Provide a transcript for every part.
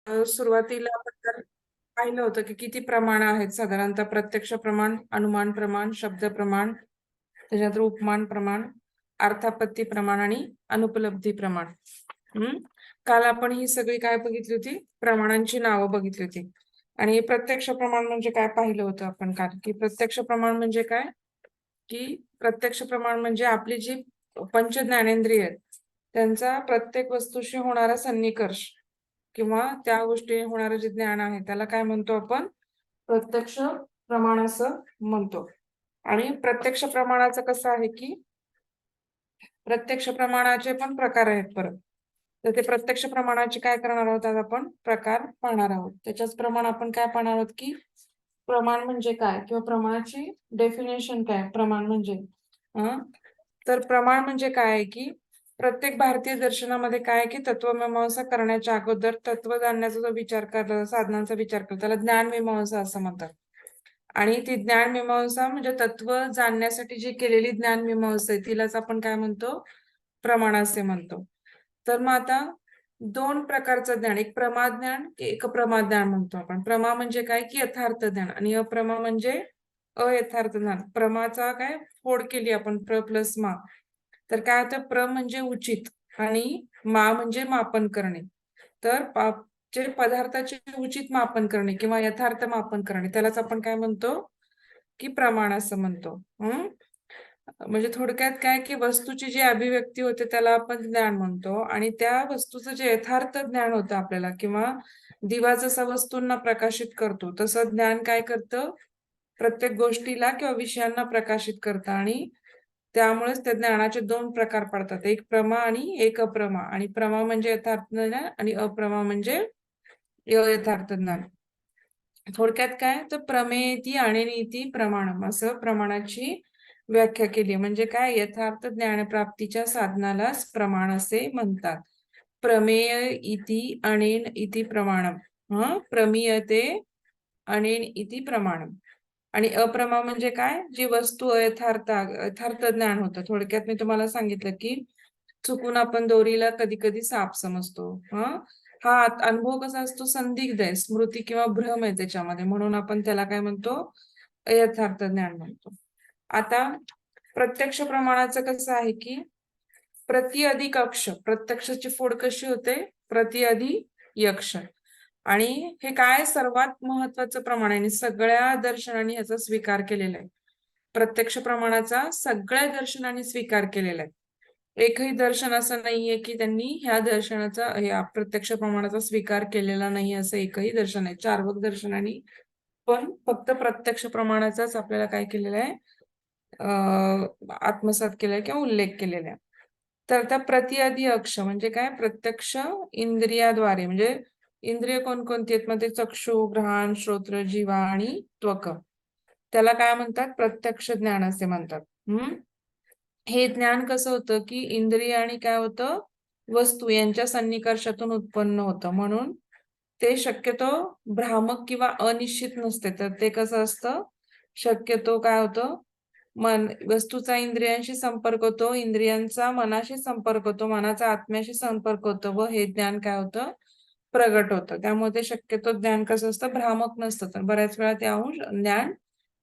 सुरुवातीला आपण तर पाहिलं होतं की किती प्रमाण आहेत साधारणतः प्रत्यक्ष प्रमाण, अनुमान प्रमाण, शब्द प्रमाण, त्याच्यानंतर उपमान प्रमाण, अर्थापत्ती प्रमाण आणि अनुपलब्धी प्रमाण. काल आपण ही सगळी काय बघितली होती? प्रमाणांची नावं बघितली होती. आणि प्रत्यक्ष प्रमाण म्हणजे काय पाहिलं होतं आपण काल, की प्रत्यक्ष प्रमाण म्हणजे काय, की प्रत्यक्ष प्रमाण म्हणजे आपली जी पंच ज्ञानेंद्रिय आहेत त्यांचा प्रत्येक वस्तूशी होणारा सन्निकर्ष किंवा त्या गोष्टी होणारं जे ज्ञान आहे त्याला काय म्हणतो आपण? प्रत्यक्ष प्रमाण असं म्हणतो. आणि प्रत्यक्ष प्रमाणाचं कसं आहे की प्रत्यक्ष प्रमाणाचे पण प्रकार आहेत परत. तर ते प्रत्यक्ष प्रमाणाचे काय करणार आहोत आज आपण? प्रकार पाहणार आहोत. त्याच्याच प्रमाण आपण काय पाहणार आहोत की प्रमाण म्हणजे काय किंवा प्रमाणाची डेफिनेशन काय? प्रमाण म्हणजे तर प्रमाण म्हणजे काय आहे की प्रत्येक भारतीय दर्शनामध्ये काय आहे की तत्वमीमांसा करण्याच्या अगोदर तत्व जाणण्याचा जो विचार करतो, साधनांचा विचार करतो, त्याला ज्ञानमीमांसा असं म्हणतात. आणि ती ज्ञानमीमांसा म्हणजे तत्व जाणण्यासाठी जी केलेली ज्ञानमीमांसा आहे तिलाच आपण काय म्हणतो? प्रमाण असे म्हणतो. तर मग आता दोन प्रकारचं ज्ञान, एक प्रमा ज्ञान, एक अप्रमा ज्ञान म्हणतो आपण. प्रमा म्हणजे काय की यथार्थ ज्ञान आणि अप्रमा म्हणजे अयथार्थ ज्ञान. प्रमाचा काय फोड केली आपण प्र प्लस मा, तर काय होतं? प्र म्हणजे उचित आणि मा म्हणजे मापन करणे. तर जे पदार्थाचे उचित मापन करणे किंवा यथार्थ मापन करणे त्यालाच आपण काय म्हणतो? की प्रमाण असं म्हणतो. म्हणजे थोडक्यात काय की वस्तूची जी अभिव्यक्ती होते त्याला आपण ज्ञान म्हणतो आणि त्या वस्तूचं जे यथार्थ ज्ञान होतं आपल्याला, किंवा दिवा जसा वस्तूंना प्रकाशित करतो तसं ज्ञान काय करतं? प्रत्येक गोष्टीला किंवा विषयांना प्रकाशित करतं. आणि त्यामुळेच त्या ज्ञानाचे दोन प्रकार पडतात, एक प्रमा आणि एक अप्रमा. आणि प्रमा म्हणजे यथार्थ ज्ञान आणि अप्रमा म्हणजे अयथार्थ ज्ञान. थोडक्यात काय तर प्रमेयती आणेनीती प्रमाणम असं प्रमाणाची व्याख्या केली. म्हणजे काय? यथार्थ ज्ञानप्राप्तीच्या साधनालाच प्रमाण असे म्हणतात. प्रमेय इति अनेन इति प्रमाणम. प्रमीयते अनेन इति प्रमाणम. आणि अप्रमा म्हणजे काय? जी वस्तू यथार्थ ज्ञान होतं. थोडक्यात मी तुम्हाला सांगितलं की चुकून आपण दोरीला कधी कधी साप समजतो. हा अनुभव कसा असतो? संदिग्ध आहे, स्मृती किंवा भ्रम आहे त्याच्यामध्ये, म्हणून आपण त्याला काय म्हणतो? यथार्थ ज्ञान म्हणतो. आता प्रत्यक्ष प्रमाणाचं कसं आहे की प्रति अधिक अक्ष, प्रत्यक्षाची फोड कशी होते? प्रति अधिक यक्ष. आणि हे काय सर्वात महत्वाचं प्रमाण आहे आणि सगळ्या दर्शनांनी याचा स्वीकार केलेला आहे. प्रत्यक्ष प्रमाणाचा सगळ्या दर्शनांनी स्वीकार केलेला आहे. एकही दर्शन असं नाहीये की त्यांनी ह्या दर्शनाचा, या प्रत्यक्ष प्रमाणाचा स्वीकार केलेला नाही असं एकही दर्शन आहे. चार्वक दर्शनांनी पण फक्त प्रत्यक्ष प्रमाणाचाच आपल्याला काय केलेला आहे? आत्मसात केलाय किंवा उल्लेख केलेला आहे. तर त्या प्रतिआदी अक्ष म्हणजे काय? प्रत्यक्ष इंद्रियाद्वारे, म्हणजे इंद्रिय कोणकोणती आहेत? मध्ये चक्षु, घ्राण, श्रोत्र, जिव्हा आणि त्वक. त्याला काय म्हणतात? प्रत्यक्ष ज्ञान असे म्हणतात. हे ज्ञान कसं होतं की इंद्रिय आणि काय होतं? वस्तू यांच्या सन्निकर्षातून उत्पन्न होतं, म्हणून ते शक्यतो भ्रामक किंवा अनिश्चित नसते. तर ते कसं असतं? शक्यतो काय होतं? वस्तूचा इंद्रियांशी संपर्क होतो, इंद्रियांचा मनाशी संपर्क होतो, मनाचा आत्म्याशी संपर्क होतो व हे ज्ञान काय होतं? प्रगट होतं. त्यामुळे ते शक्यतो ज्ञान कसं असतं? भ्रामक नसतं. तर बऱ्याच वेळा ते ज्ञान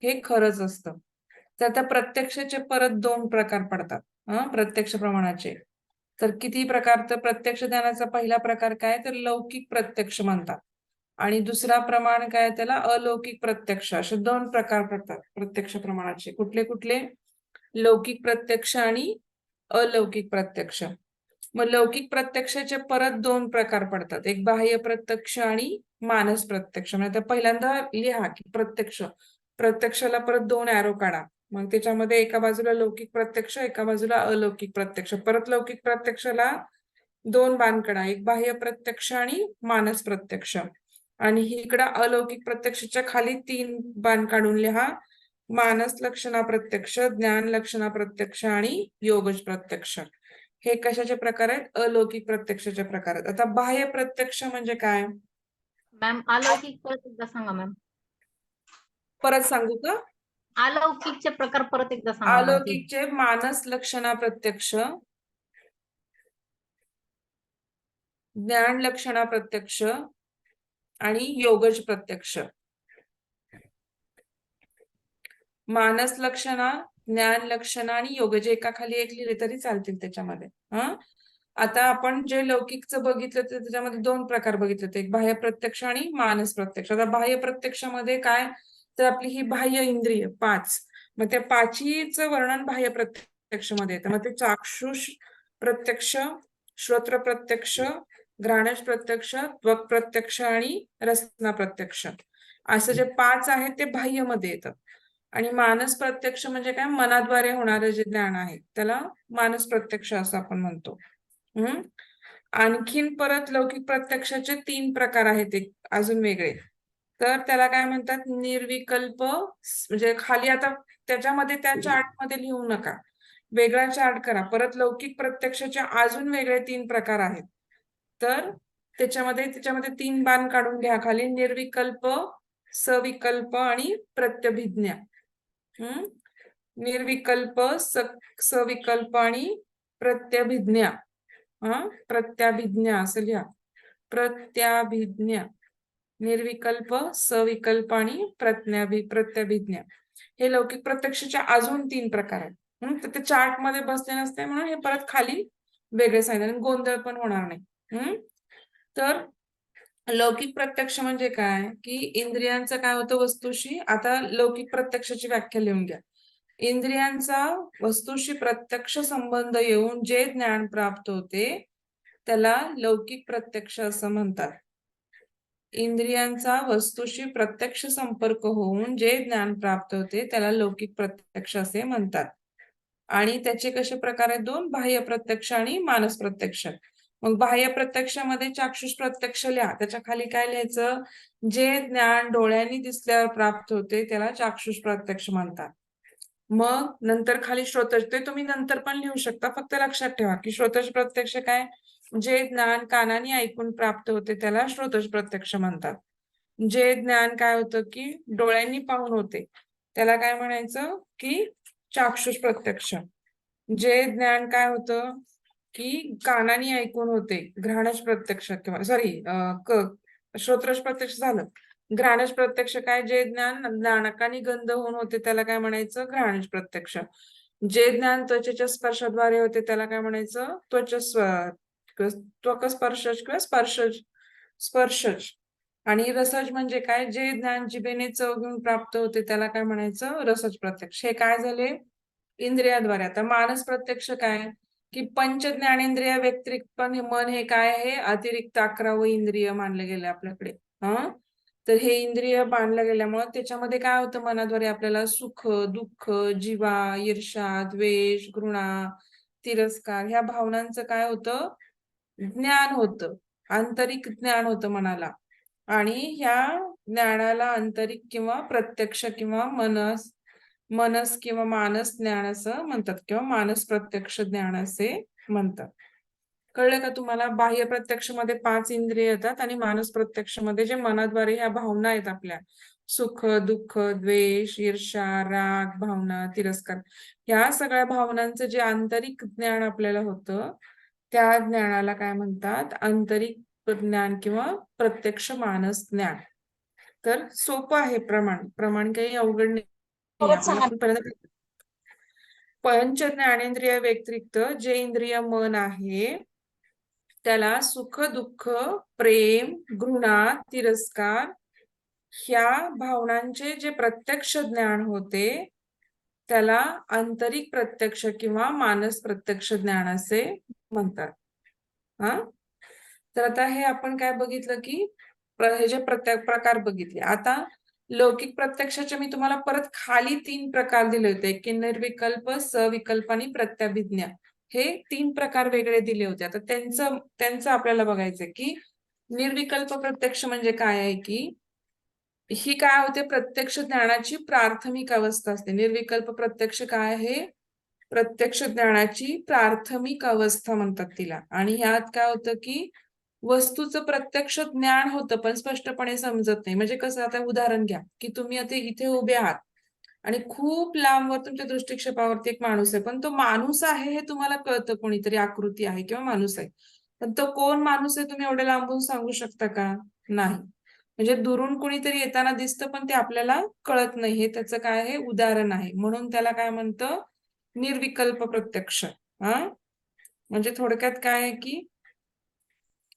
हे खरंच असतं. तर त्या प्रत्यक्षाचे परत दोन प्रकार पडतात प्रत्यक्ष प्रमाणाचे. तर किती प्रकार? तर प्रत्यक्ष ज्ञानाचा पहिला प्रकार काय? तर लौकिक प्रत्यक्ष म्हणतात. आणि दुसरा प्रमाण काय? त्याला अलौकिक प्रत्यक्ष. असे दोन प्रकार पडतात प्रत्यक्ष प्रमाणाचे. कुठले कुठले? लौकिक प्रत्यक्ष आणि अलौकिक प्रत्यक्ष. मग लौकिक प्रत्यक्षाचे परत दोन प्रकार पडतात, एक बाह्य प्रत्यक्ष आणि मानस प्रत्यक्ष. म्हणजे पहिल्यांदा लिहा की प्रत्यक्षाला परत दोन ॲरो काढा. मग त्याच्यामध्ये एका बाजूला लौकिक प्रत्यक्ष, एका बाजूला अलौकिक प्रत्यक्ष. परत लौकिक प्रत्यक्षाला दोन बाणकडा, एक बाह्य प्रत्यक्ष आणि मानस प्रत्यक्ष. आणि इकडं अलौकिक प्रत्यक्षाच्या खाली तीन बाण काढून लिहा, मानस लक्षणा प्रत्यक्ष, ज्ञान लक्षणा प्रत्यक्ष आणि योगज प्रत्यक्ष. हे कशाचे प्रकार आहेत? अलौकिक प्रत्यक्षाचे प्रकार आहेत. आता बाह्य प्रत्यक्ष म्हणजे काय? मॅम अलौकिक परत एकदा सांगा मॅम. परत सांगू का? अलौकिकचे प्रकार परत एकदा सांगा मॅम. अलौकिकचे मानस लक्षणा प्रत्यक्ष, ज्ञान लक्षणा प्रत्यक्ष आणि योगज प्रत्यक्ष. मानस लक्षणा, ज्ञान लक्षणा आणि योगज एका खाली एक लिहिले तरी चालतील त्याच्यामध्ये. आता आपण जे लौकिकचं बघितलं तर त्याच्यामध्ये दोन प्रकार बघितले होते, एक बाह्य प्रत्यक्ष आणि मानस प्रत्यक्ष. आता बाह्य प्रत्यक्षामध्ये काय, तर आपली ही बाह्य इंद्रिय 5, मग त्या पाचीचं वर्णन बाह्य प्रत्यक्षमध्ये येतं. मग ते चाक्षुष प्रत्यक्ष, श्रोत्र प्रत्यक्ष, घ्राणज प्रत्यक्ष, त्वक प्रत्यक्ष आणि रसना प्रत्यक्ष, असं जे 5 आहेत ते बाह्यमध्ये येतात. आणि मानस प्रत्यक्ष म्हणजे काय, मनाद्वारे होणारे जे ज्ञान आहे त्याला मानस प्रत्यक्ष असं आपण म्हणतो. आणखीन परत लौकिक प्रत्यक्षाचे 3 प्रकार आहेत एक अजून वेगळे. तर त्याला काय म्हणतात, निर्विकल्प, म्हणजे खाली आता त्याच्यामध्ये त्या चार्ट मध्ये लिहू नका, वेगळा चार्ट करा. परत लौकिक प्रत्यक्षाचे अजून वेगळे 3 प्रकार आहेत. तर त्याच्यामध्ये 3 बाण काढून घ्या खाली, निर्विकल्प, सविकल्प आणि प्रत्यभिज्ञा. निर्विकल्प, सविकल्प आणि प्रत्यभिज्ञा. प्रत्याभिज्ञा असं लिहा, प्रत्याभिज्ञा. निर्विकल्प, सविकल्प आणि प्रत्यभिज्ञा हे लौकिक प्रत्यक्षाचे अजून 3 प्रकार आहेत. तर ते चार्ट मध्ये बसले नसते म्हणून हे परत खाली वेगळे सांगितले, गोंधळ पण होणार नाही. तर लौकिक प्रत्यक्ष म्हणजे काय, की इंद्रियांचं काय होतं वस्तूशी. आता लौकिक प्रत्यक्षाची व्याख्या लिहून घ्या. इंद्रियांचा वस्तूशी प्रत्यक्ष संबंध येऊन जे ज्ञान प्राप्त होते त्याला लौकिक प्रत्यक्ष असं म्हणतात. इंद्रियांचा वस्तूशी प्रत्यक्ष संपर्क होऊन जे ज्ञान प्राप्त होते त्याला लौकिक प्रत्यक्ष असे म्हणतात. आणि त्याचे कसे प्रकार आहेत, 2, बाह्य प्रत्यक्ष आणि मानस प्रत्यक्ष. मग बाह्य प्रत्यक्षामध्ये चाक्षुष प्रत्यक्ष लिहा, त्याच्या खाली काय लिहायचं, जे ज्ञान डोळ्यांनी दिसल्यावर प्राप्त होते त्याला चाक्षुष प्रत्यक्ष म्हणतात. मग नंतर खाली श्रोतज, ते तुम्ही नंतर पण लिहू शकता, फक्त लक्षात ठेवा की श्रोतज प्रत्यक्ष काय, जे ज्ञान कानाने ऐकून प्राप्त होते त्याला श्रोतज प्रत्यक्ष म्हणतात. जे ज्ञान काय होतं की डोळ्यांनी पाहून होते त्याला काय म्हणायचं की चाक्षुष प्रत्यक्ष. जे ज्ञान काय होतं की कानाने ऐकून होते, घ्राणज प्रत्यक्ष किंवा श्रोत्रज प्रत्यक्ष झालं. घ्राणज प्रत्यक्ष काय, जे ज्ञान नाकाने गंध होऊन होते त्याला काय म्हणायचं, घ्राणज प्रत्यक्ष. जे ज्ञान त्वचेच्या स्पर्शाद्वारे होते त्याला काय म्हणायचं, त्वक स्पर्शज किंवा स्पर्शज. आणि रसज म्हणजे काय, जे ज्ञान जिभेने चव घेऊन प्राप्त होते त्याला काय म्हणायचं, रसज प्रत्यक्ष. हे काय झाले इंद्रियाद्वारे. आता मानस प्रत्यक्ष काय, की पंच ज्ञानेंद्रिया व्यतिरिक्त पण मन हे काय आहे, अतिरिक्त 11वं इंद्रिय मानले गेले आपल्याकडे. तर हे इंद्रिय मानलं गेल्यामुळे त्याच्यामध्ये काय होतं, मनाद्वारे आपल्याला सुख, दुःख, जिवा, ईर्ष्या, द्वेष, घृणा, तिरस्कार ह्या भावनांचं काय होतं, ज्ञान होतं, आंतरिक ज्ञान होतं मनाला. आणि ह्या ज्ञानाला आंतरिक किंवा प्रत्यक्ष किंवा मनस किंवा मानस ज्ञान असं म्हणतात, किंवा मानस प्रत्यक्ष ज्ञान असे म्हणतात. कळलं का तुम्हाला? बाह्य प्रत्यक्ष मध्ये 5 इंद्रिय येतात आणि मानस प्रत्यक्ष मध्ये जे मनाद्वारे ह्या भावना आहेत आपल्या, सुख, दुःख, द्वेष, ईर्ष्या, राग भावना, तिरस्कार, ह्या सगळ्या भावनांचं जे आंतरिक ज्ञान आपल्याला होतं त्या ज्ञानाला काय म्हणतात, आंतरिक ज्ञान किंवा प्रत्यक्ष मानस ज्ञान. तर सोपं आहे प्रमाण काही अवघड नाही. पंच ज्ञानेंद्रिय व्यतिरिक्त जे इंद्रिय मन आहे त्याला सुख, दुःख, प्रेम, घृणा, तिरस्कार ह्या भावनांचे जे प्रत्यक्ष ज्ञान होते त्याला आंतरिक प्रत्यक्ष किंवा मानस प्रत्यक्ष ज्ञान असे म्हणतात. तर आता हे आपण काय बघितलं की हे जे प्रकार बघितले. आता लौकिक प्रत्यक्षाचे मी तुम्हाला परत खाली 3 प्रकार दिले होते, की निर्विकल्प, सविकल्प आणि प्रत्यभिज्ञा. हे 3 प्रकार वेगळे दिले होते. आता त्यांचं आपल्याला बघायचंय की निर्विकल्प प्रत्यक्ष म्हणजे काय आहे, की ही काय होते, प्रत्यक्ष ज्ञानाची प्राथमिक अवस्था असते. निर्विकल्प प्रत्यक्ष काय आहे, प्रत्यक्ष ज्ञानाची प्राथमिक अवस्था म्हणतात तिला. आणि ह्यात काय होतं की वस्तूचं प्रत्यक्ष ज्ञान होतं पण स्पष्टपणे समजत नाही. म्हणजे कसं, आता उदाहरण घ्या की तुम्ही आता इथे उभे आहात आणि खूप लांबवर तुमच्या दृष्टिक्षेपावरती एक माणूस आहे, पण तो माणूस आहे हे तुम्हाला कळतं, कोणीतरी आकृती आहे किंवा माणूस आहे, पण तो कोण माणूस आहे तुम्ही एवढ्या लांबून सांगू शकता का? नाही. म्हणजे दुरून कोणीतरी येताना दिसतं पण ते आपल्याला कळत नाही, हे त्याचं काय आहे उदाहरण आहे. म्हणून त्याला काय म्हणतं, निर्विकल्प प्रत्यक्ष. म्हणजे थोडक्यात काय आहे की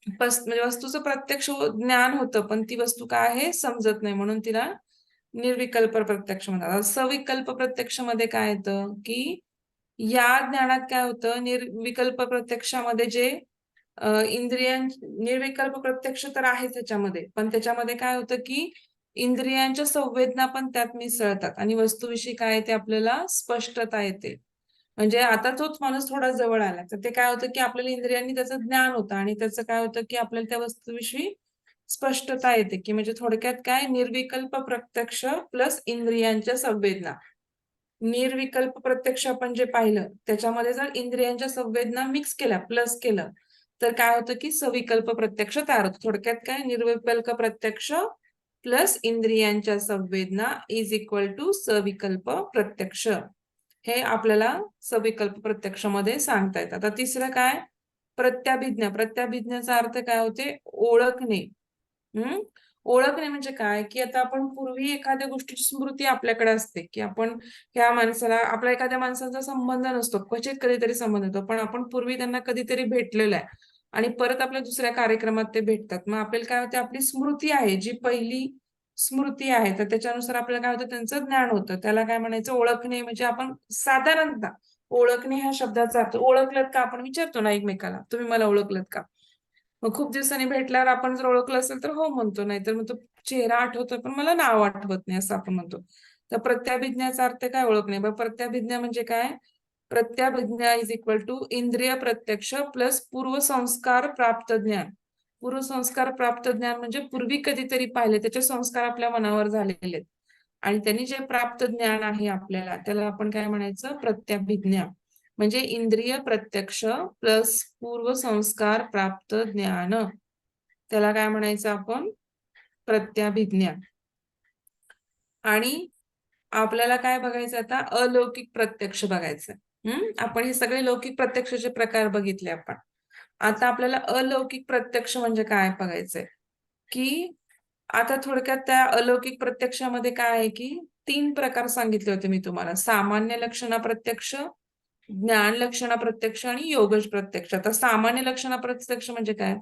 म्हणजे वस्तूचं प्रत्यक्ष ज्ञान होतं पण ती वस्तू काय आहे समजत नाही, म्हणून तिला निर्विकल्प प्रत्यक्ष म्हणतात. सविकल्प प्रत्यक्ष मध्ये काय येतं की या ज्ञानात काय होतं, निर्विकल्प प्रत्यक्षामध्ये जे निर्विकल्प प्रत्यक्ष तर आहे त्याच्यामध्ये, पण त्याच्यामध्ये काय होतं की इंद्रियांच्या संवेदना पण त्यात मिसळतात आणि वस्तूविषयी काय ते आपल्याला स्पष्टता येते. म्हणजे आता तोच माणूस थोडा जवळ आला तर ते काय होतं की आपल्याला इंद्रियांनी त्याचं ज्ञान होतं आणि त्याचं काय होतं की आपल्याला त्या वस्तूविषयी स्पष्टता येते, की म्हणजे थोडक्यात काय निर्विकल्प प्रत्यक्ष प्लस इंद्रियांच्या संवेदना. निर्विकल्प प्रत्यक्ष आपण जे पाहिलं त्याच्यामध्ये जर इंद्रियांच्या संवेदना मिक्स केल्या प्लस केलं तर काय होतं की सविकल्प प्रत्यक्ष तयार होतं. थोडक्यात काय निर्विकल्प प्रत्यक्ष प्लस इंद्रियांच्या संवेदना इज इक्वल टू सविकल्प प्रत्यक्ष. हे आपल्याला सविकल्प प्रत्यक्ष मध्ये सांगता येतं. आता तिसरं काय, प्रत्याभिज्ञा. प्रत्याभिज्ञाचा अर्थ काय होते, ओळखणे. ओळखणे म्हणजे काय की आता आपण पूर्वी एखाद्या गोष्टीची स्मृती आपल्याकडे असते की आपण ह्या माणसाला, आपला एखाद्या माणसाचा संबंध नसतो, क्वचित कधीतरी संबंध होतो, पण आपण पूर्वी त्यांना कधीतरी भेटलेलं आहे आणि परत आपल्या दुसऱ्या कार्यक्रमात ते भेटतात. मग आपल्याला काय होते, आपली स्मृती आहे जी पहिली स्मृती आहे तर त्याच्यानुसार आपल्याला काय होतं, त्यांचं ज्ञान होतं. त्याला काय म्हणायचं, ओळखणे. म्हणजे आपण साधारणतः ओळखणे ह्या शब्दाचा अर्थ, ओळखलत का आपण विचारतो ना एकमेकाला, तुम्ही मला ओळखलत का. मग खूप दिवसांनी भेटल्यावर आपण जर ओळखलं असेल तर हो म्हणतो, नाहीतर मग तो चेहरा आठवतोय पण मला नाव आठवत नाही असं आपण म्हणतो. तर प्रत्याभिज्ञाचा अर्थ काय, ओळखणे. प्रत्याभिज्ञा म्हणजे काय, प्रत्याभिज्ञा इज इक्वल टू इंद्रिय प्रत्यक्ष प्लस पूर्वसंस्कार प्राप्त ज्ञान. पूर्वसंस्कार प्राप्त ज्ञान म्हणजे पूर्वी कधीतरी पाहिले त्याचे संस्कार आपल्या मनावर झालेले आहेत आणि त्यांनी जे प्राप्त ज्ञान आहे आपल्याला त्याला आपण काय म्हणायचं, प्रत्याभिज्ञा. म्हणजे इंद्रिय प्रत्यक्ष प्लस पूर्वसंस्कार प्राप्त ज्ञान, त्याला काय म्हणायचं आपण, प्रत्याभिज्ञा. आणि आपल्याला काय बघायचं आता, अलौकिक प्रत्यक्ष बघायचं. आपण हे सगळे लौकिक प्रत्यक्षाचे प्रकार बघितले आपण. आता आपल्याला अलौकिक प्रत्यक्ष म्हणजे काय बघायचंय, की आता थोडक्यात त्या अलौकिक प्रत्यक्षामध्ये काय आहे की 3 प्रकार सांगितले होते मी तुम्हाला, सामान्य लक्षणा प्रत्यक्ष, ज्ञान लक्षणा प्रत्यक्ष आणि योगज प्रत्यक्ष. आता सामान्य लक्षणा प्रत्यक्ष म्हणजे काय,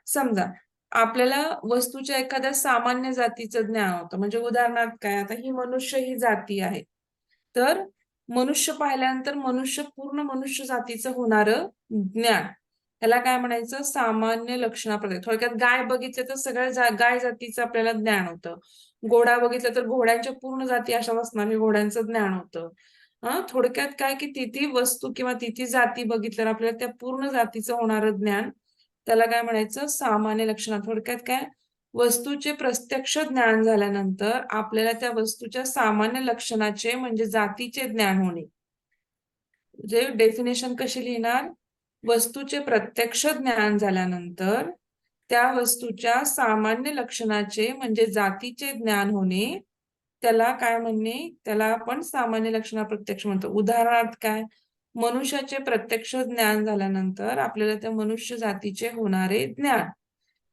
समजा आपल्याला वस्तूच्या एखाद्या सामान्य जातीचं ज्ञान होतं. म्हणजे उदाहरणार्थ काय, आता ही मनुष्य ही जाती आहे तर मनुष्य पाहिल्यानंतर पूर्ण मनुष्य जातीचं होणारं ज्ञान, त्याला काय म्हणायचं, सामान्य लक्षणा प्रत्यक्ष. थोडक्यात गाय बघितलं तर सगळ्या गाय जातीचं आपल्याला ज्ञान होतं. घोडा बघितलं तर घोड्यांच्या पूर्ण जाती अशा असणार हे घोड्यांचं ज्ञान होतं. थोडक्यात काय की ती वस्तू किंवा ती जाती बघितल्यावर आपल्याला त्या पूर्ण जातीचं होणारं ज्ञान, त्याला काय म्हणायचं, सामान्य लक्षणा. थोडक्यात काय, वस्तूचे प्रत्यक्ष ज्ञान झाल्यानंतर आपल्याला त्या वस्तूच्या सामान्य लक्षणाचे म्हणजे जातीचे ज्ञान होणे. म्हणजे डेफिनेशन कशी लिहिणार, वस्तूचे प्रत्यक्ष ज्ञान झाल्यानंतर त्या वस्तूच्या सामान्य लक्षणाचे म्हणजे जातीचे ज्ञान होणे, त्याला काय म्हणणे, त्याला आपण सामान्य लक्षणा प्रत्यक्ष म्हणतो. उदाहरणार्थ काय, मनुष्याचे प्रत्यक्ष ज्ञान झाल्यानंतर आपल्याला त्या मनुष्य जातीचे होणारे ज्ञान,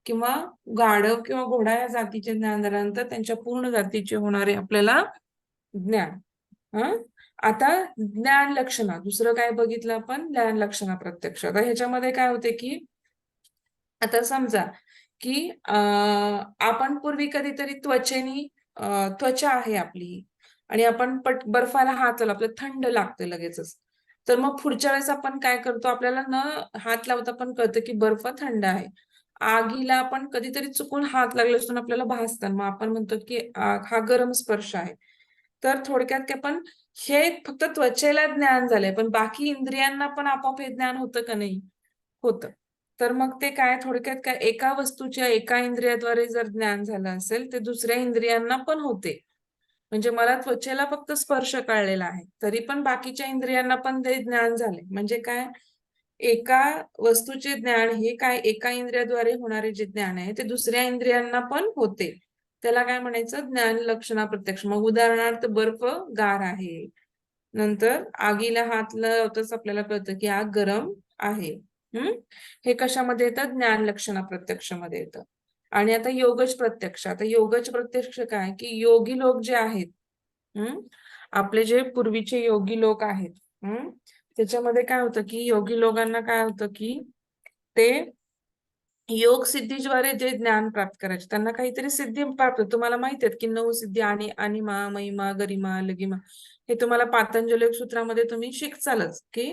किंवा गाढव किंवा घोडा या जातीचे ज्ञान झाल्यानंतर त्यांच्या पूर्ण जातीचे होणारे आपल्याला ज्ञान. आता ज्ञान लक्षणा, दुसरं काय बघितलं आपण, ज्ञान लक्षणा प्रत्यक्ष. आता ह्याच्यामध्ये काय होते की आता समजा की आपण पूर्वी कधीतरी त्वचेनी, त्वचा आहे आपली आणि आपण बर्फाला हात लावला, आपल्याला थंड लागतं लगेचच. तर मग पुढच्या वेळेस आपण काय करतो, आपल्याला न हात लावता पण कळतं की बर्फ थंड आहे. आगीला आपण कधीतरी चुकून हात लागले असतो आपल्याला भासतं, मग आपण म्हणतो की हा गरम स्पर्श आहे. तर थोडक्यात की आपण, हे फक्त त्वचेला ज्ञान झालंय पण बाकी इंद्रियांना पण आपोआप हे ज्ञान होतं का नाही, होतं. तर मग ते काय, थोडक्यात काय, एका वस्तूच्या एका इंद्रियाद्वारे जर ज्ञान झालं असेल ते दुसऱ्या इंद्रियांना पण होते. म्हणजे मला त्वचेला फक्त स्पर्श कळलेला आहे तरी पण बाकीच्या इंद्रियांना पण ते ज्ञान झाले. म्हणजे काय, एका वस्तूचे ज्ञान हे काय, एका इंद्रियाद्वारे होणारे जे ज्ञान आहे ते दुसऱ्या इंद्रियांना पण होते. त्याला काय म्हणायचं, ज्ञान लक्षणा प्रत्यक्ष. मग उदाहरणार्थ बर्फ गार आहे, नंतर आगीला हात लावताच आपल्याला कळतं की आग गरम आहे. हे कशामध्ये येतं, ज्ञान लक्षणा प्रत्यक्ष मध्ये येतं. आणि आता योगज प्रत्यक्ष. आता योगज प्रत्यक्ष काय की योगी लोक जे आहेत, आपले जे पूर्वीचे योगी लोक आहेत, त्याच्यामध्ये काय होतं की योगी लोकांना काय होतं की ते योग सिद्धीद्वारे जे ज्ञान प्राप्त करायचे, त्यांना काहीतरी सिद्धी प्राप्त. तुम्हाला माहिती आहे की 9 सिद्धी आणि अनिमा, महिमा, गरिमा, लगिमा, हे तुम्हाला पातंजली योग सूत्रामध्ये तुम्ही शिकचालच की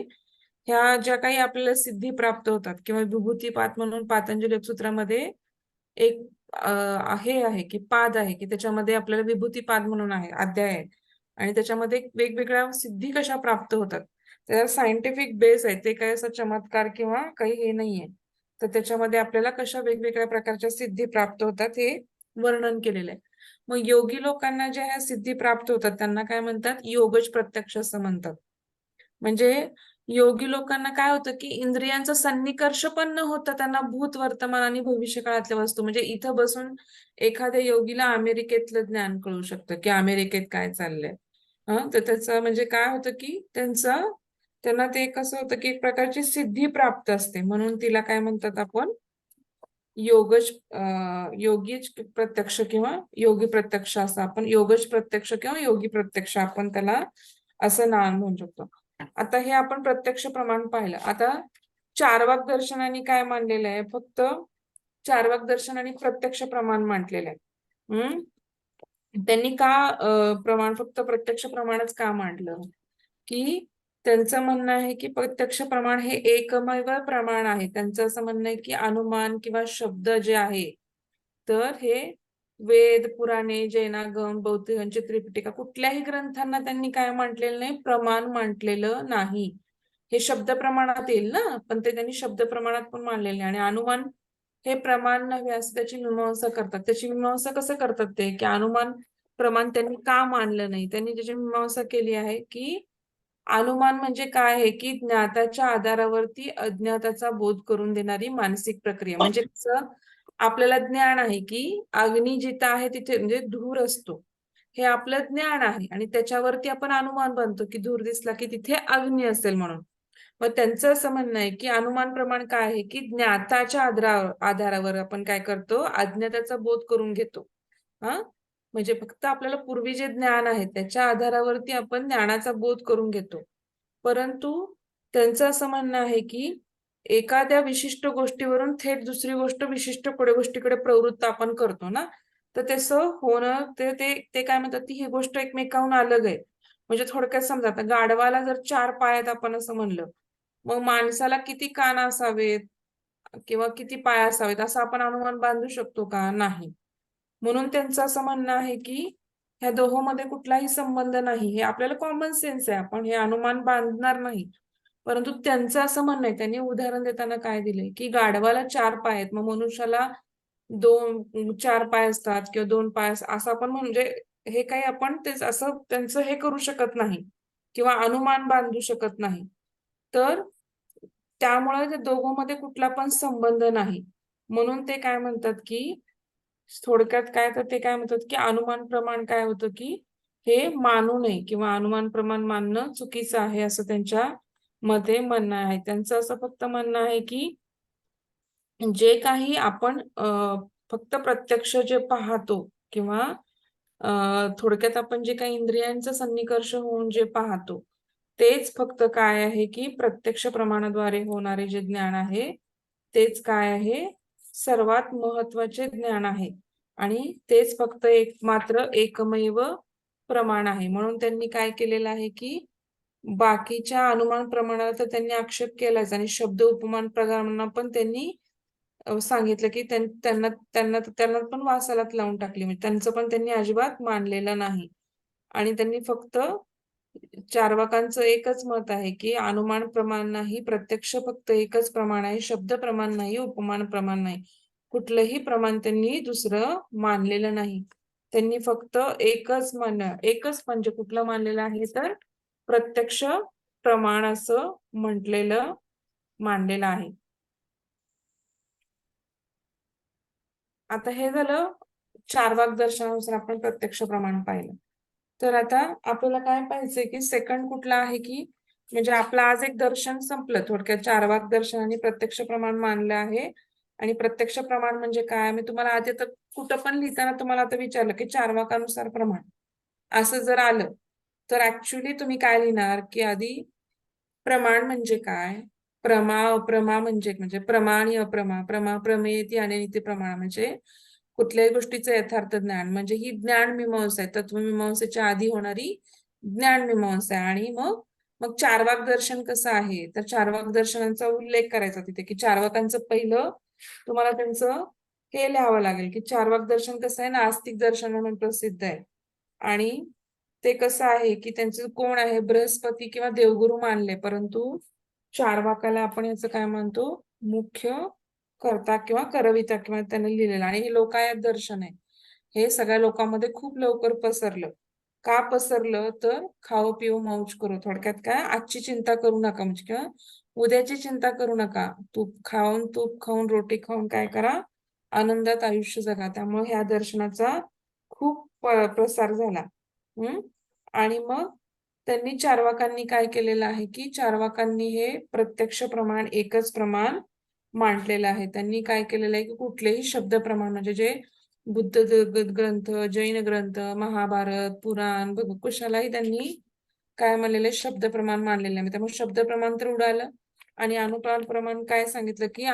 ह्या ज्या काही आपल्याला सिद्धी प्राप्त होतात किंवा विभूतीपाद म्हणून पातंजली योग सूत्रामध्ये एक हे आहे की पाद आहे की त्याच्यामध्ये आपल्याला विभूतीपाद म्हणून आहे, अध्याय आहे. आणि त्याच्यामध्ये वेगवेगळ्या सिद्धी कशा प्राप्त होतात, त्याचा सायंटिफिक बेस आहे. ते काही असं चमत्कार किंवा काही हे नाहीये. तर त्याच्यामध्ये आपल्याला कशा वेगवेगळ्या प्रकारच्या सिद्धी प्राप्त होतात हे वर्णन केलेलं आहे. मग योगी लोकांना ज्या ह्या सिद्धी प्राप्त होतात त्यांना काय म्हणतात, योगज प्रत्यक्ष असं म्हणतात. म्हणजे योगी लोकांना काय होतं की इंद्रियांचा सन्निकर्ष पण न होता त्यांना भूत, वर्तमान आणि भविष्य काळातल्या वस्तू, म्हणजे इथं बसून एखाद्या योगीला अमेरिकेतलं ज्ञान कळू शकतं की अमेरिकेत काय चाललंय. तर त्याचं म्हणजे काय होतं की त्यांना ते कसं होतं की एक प्रकारची सिद्धी प्राप्त असते, म्हणून तिला काय म्हणतात आपण योगज योगीच प्रत्यक्ष किंवा योगी प्रत्यक्ष असं आपण योगज प्रत्यक्ष किंवा योगी प्रत्यक्ष आपण त्याला असं नाव म्हणू शकतो. आता हे आपण प्रत्यक्ष प्रमाण पाहिलं. आता चारवाक दर्शनाने काय मांडलेलं आहे, फक्त चारवाक दर्शनाने प्रत्यक्ष प्रमाण मांडलेलं आहे. त्यांनी का प्रमाण फक्त प्रत्यक्ष प्रमाणच का मांडलं की त्यांचं म्हणणं आहे की प्रत्यक्ष प्रमाण हे एकमेव प्रमाण आहे. त्यांचं असं म्हणणं आहे की अनुमान किंवा शब्द जे आहे, तर हे वेद, पुराणे, जैनागम, बौद्धांची त्रिपिटिका कुठल्याही ग्रंथांना त्यांनी काय म्हटलेलं नाही, प्रमाण म्हटलेलं नाही. हे शब्द प्रमाणात येईल ना, पण ते त्यांनी शब्द प्रमाणात पण मांडलेले नाही. आणि अनुमान हे प्रमाण नव्हे असं त्याची मीमांसा करतात. त्याची मीमांसा कसं करतात ते की अनुमान प्रमाण त्यांनी का मानलं नाही, त्यांनी त्याची मीमांसा केली आहे की अनुमान म्हणजे काय आहे की ज्ञाताच्या आधारावरती अज्ञाताचा बोध करून देणारी मानसिक प्रक्रिया. म्हणजे कसं आपल्याला ज्ञान आहे की अग्नी जिथं आहे तिथे म्हणजे धूर असतो, हे आपलं ज्ञान आहे आणि त्याच्यावरती आपण अनुमान बांधतो की धूर दिसला की तिथे अग्नी असेल म्हणून. मग त्यांचं असं म्हणणं आहे की अनुमान प्रमाण काय आहे की ज्ञाताच्या आधारावर आपण काय करतो, अज्ञाताचा बोध करून घेतो. म्हणजे फक्त आपल्याला पूर्वी जे ज्ञान आहे त्याच्या आधारावरती आपण ज्ञानाचा बोध करून घेतो. परंतु त्यांचं असं म्हणणं आहे की एखाद्या विशिष्ट गोष्टीवरून थेट दुसरी गोष्ट विशिष्ट गोष्टीकडे प्रवृत्त आपण करतो ना, तर तसं होणं ते काय म्हणतात की ही गोष्ट एकमेकाहून अलग आहे. म्हणजे थोडक्यात समजा आता गाढवाला जर 4 पाय आहेत आपण असं म्हणलं, मग माणसाला किती कान असावेत किंवा किती पाय असावेत असं आपण अनुमान बांधू शकतो का? नाही. म्हणून त्यांचं असं म्हणणं आहे की ह्या दोहोंमध्ये कुठलाही संबंध नाही. हे आपल्याला कॉमन सेन्स आहे. आपण हे अनुमान बांधणार नाही. परंतु त्यांचं असं म्हणणं आहे, त्यांनी उदाहरण देताना काय दिलंय की गाढवाला 4 पाय आहेत, मग मनुष्याला 4 पाय असतात किंवा 2 पाय असं आपण म्हणजे हे काही आपण तेच असं त्यांचं हे करू शकत नाही किंवा अनुमान बांधू शकत नाही. तर त्यामुळे त्या दोघांमध्ये कुठला पण संबंध नाही. म्हणून ते काय म्हणतात की थोडक्यात काय तर ते काय म्हणतात की अनुमान प्रमाण काय होतं की हे मानू नये किंवा अनुमान प्रमाण मानणं चुकीचं आहे असं त्यांच्या मध्ये म्हणणं आहे. त्यांचं असं फक्त म्हणणं आहे की जे काही आपण फक्त प्रत्यक्ष जे पाहतो किंवा थोडक्यात आपण जे काही इंद्रियांचा सन्निकर्ष होऊन जे पाहतो, तेच फक्त काय आहे की प्रत्यक्ष प्रमाणाद्वारे होणारे जे ज्ञान आहे, तेच काय आहे, सर्वात महत्वाचे ज्ञान आहे. आणि तेच फक्त मात्र एकमेव प्रमाण आहे. म्हणून त्यांनी काय केलेलं आहे की बाकीच्या अनुमान प्रमाणाला तर त्यांनी आक्षेप केलाच आणि शब्द उपमान प्रमाणांना पण त्यांनी सांगितलं की त्यांना त्यांना त्यांना पण वासालात लावून टाकली. म्हणजे त्यांचं पण त्यांनी अजिबात मानलेलं नाही. आणि त्यांनी फक्त चार्वाकांचं एकच मत आहे की अनुमान प्रमाण नाही, प्रत्यक्ष फक्त एकच प्रमाण आहे, शब्द प्रमाण नाही, उपमान प्रमाण नाही. कुठलंही प्रमाण त्यांनी दुसरं मानलेलं नाही. त्यांनी फक्त एकच म्हणजे कुठलं मानलेलं आहे तर प्रत्यक्ष प्रमाण असं मानलेलं आहे. आता हे झालं चारवाक दर्शनानुसार आपण प्रत्यक्ष प्रमाण पाहिलं. तर आता आपल्याला काय पाहिजे की सेकंड कुठला आहे की म्हणजे आपलं आज एक दर्शन संपलं. थोडक्यात चारवाक दर्शन आणि प्रत्यक्ष प्रमाण मानलं आहे. आणि प्रत्यक्ष प्रमाण म्हणजे काय? मी तुम्हाला आधी तर कुठं पण लिहिताना तुम्हाला आता विचारलं की चार्वाकानुसार प्रमाण असं जर आलं तर ऍक्च्युली तुम्ही काय लिहिणार की आधी प्रमाण म्हणजे काय? अप्रमा म्हणजे प्रमा आणि अप्रमा, प्रमेयती अनियती प्रमाण म्हणजे कुठल्याही गोष्टीचं यथार्थ ज्ञान म्हणजे ही ज्ञान मीमांसा आहे. तत्वमीमांसेच्या आधी होणारी ज्ञान मीमांसा आहे. आणि मग मग चार्वाक दर्शन कसं आहे? तर चार्वाक दर्शनांचा उल्लेख करायचा तिथे की चार्वाकांचं पहिलं तुम्हाला त्यांचं हे लिहावं लागेल की चार्वाक दर्शन कसं आहे? नास्तिक दर्शन म्हणून प्रसिद्ध आहे. आणि ते कसं आहे की त्यांचं कोण आहे? बृहस्पती किंवा देवगुरु मानले, परंतु चार्वाकाला आपण याचं काय मानतो? मुख्य कर्ता किंवा करविता किंवा त्यांनी लिहिलेलं. आणि हे लोकायत दर्शन आहे. हे सगळ्या लोकांमध्ये खूप लवकर पसरलं. का पसरलं? तर खाओ पिऊ मौज करू, थोडक्यात काय, आजची चिंता करू नका म्हणजे किंवा उद्याची चिंता करू नका, तूप खाऊन रोटी खाऊन काय करा, आनंदात आयुष्य जगा. त्यामुळे ह्या दर्शनाचा खूप प्रसार झाला. आणि मग त्यांनी चार्वाकांनी काय केलेलं आहे की चार्वाकांनी हे प्रत्यक्ष प्रमाण एकच प्रमाण मांडलेलं आहे. त्यांनी काय केलेलं आहे की कुठलेही शब्द प्रमाण म्हणजे जे बुद्ध ग्रंथ, जैन ग्रंथ, महाभारत, पुराण कशालाही त्यांनी काय म्हणलेले शब्द प्रमाण मांडलेले आहे. त्यामुळे शब्द प्रमाण तर उडालं आणि अनुपान प्रमाण काय सांगितलं की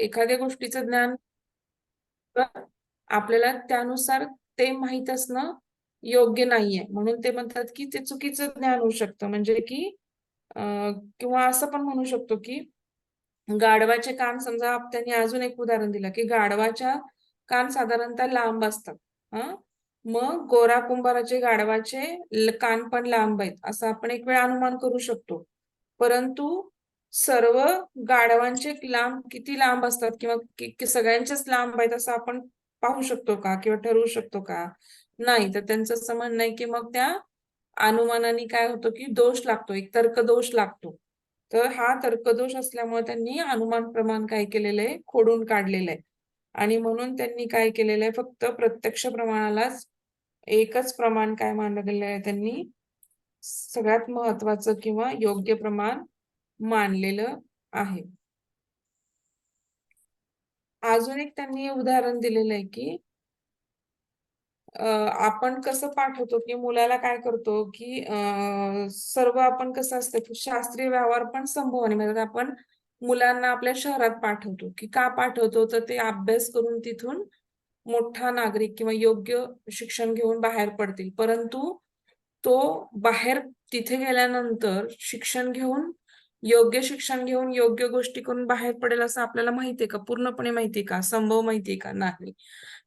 एखाद्या गोष्टीचं ज्ञान आपल्याला त्यानुसार ते माहित असणं योग्य नाहीये, म्हणून ते म्हणतात की ते चुकीचं ज्ञान होऊ शकतं. म्हणजे की किंवा असं पण म्हणू शकतो की गाढवाचे कान, समजा त्यांनी अजून एक उदाहरण दिलं की गाढवाच्या कान साधारणतः लांब असतात. मग गोरा कुंभाराचे गाढवाचे कान पण लांब आहेत असं आपण एक वेळ अनुमान करू शकतो. परंतु सर्व गाढवांचे किती लांब असतात किंवा सगळ्यांचेच लांब आहेत असं आपण पाहू शकतो का किंवा ठरवू शकतो का? नाही. तर त्यांचं असं म्हणणं आहे की मग त्या अनुमानाने काय होतं की दोष लागतो, एक तर्कदोष लागतो. तर हा तर्कदोष असल्यामुळे त्यांनी अनुमान प्रमाण काय केलेलं आहे, खोडून काढलेलं आहे. आणि म्हणून त्यांनी काय केलेलं आहे, फक्त प्रत्यक्ष प्रमाणालाच एकच प्रमाण काय मानलं गेलेलं आहे, त्यांनी सगळ्यात महत्वाचं किंवा योग्य प्रमाण मानलेलं आहे. अजून एक त्यांनी उदाहरण दिलेलं आहे की आपण कसं पाठवतो की मुलाला काय करतो की सर्व आपण कसं असतं की शास्त्रीय व्यवहार पण संभवनी म्हणजे आपण मुलांना आपल्या शहरात पाठवतो की का पाठवतो? तर ते अभ्यास करून तिथून मोठा नागरिक किंवा योग्य शिक्षण घेऊन बाहेर पडतील. परंतु तो बाहेर तिथे गेल्यानंतर योग्य शिक्षण घेऊन योग्य गोष्टी करून बाहेर पडेल असं आपल्याला माहितीये का? पूर्णपणे माहितीये का? संभव माहितीये का? नाही.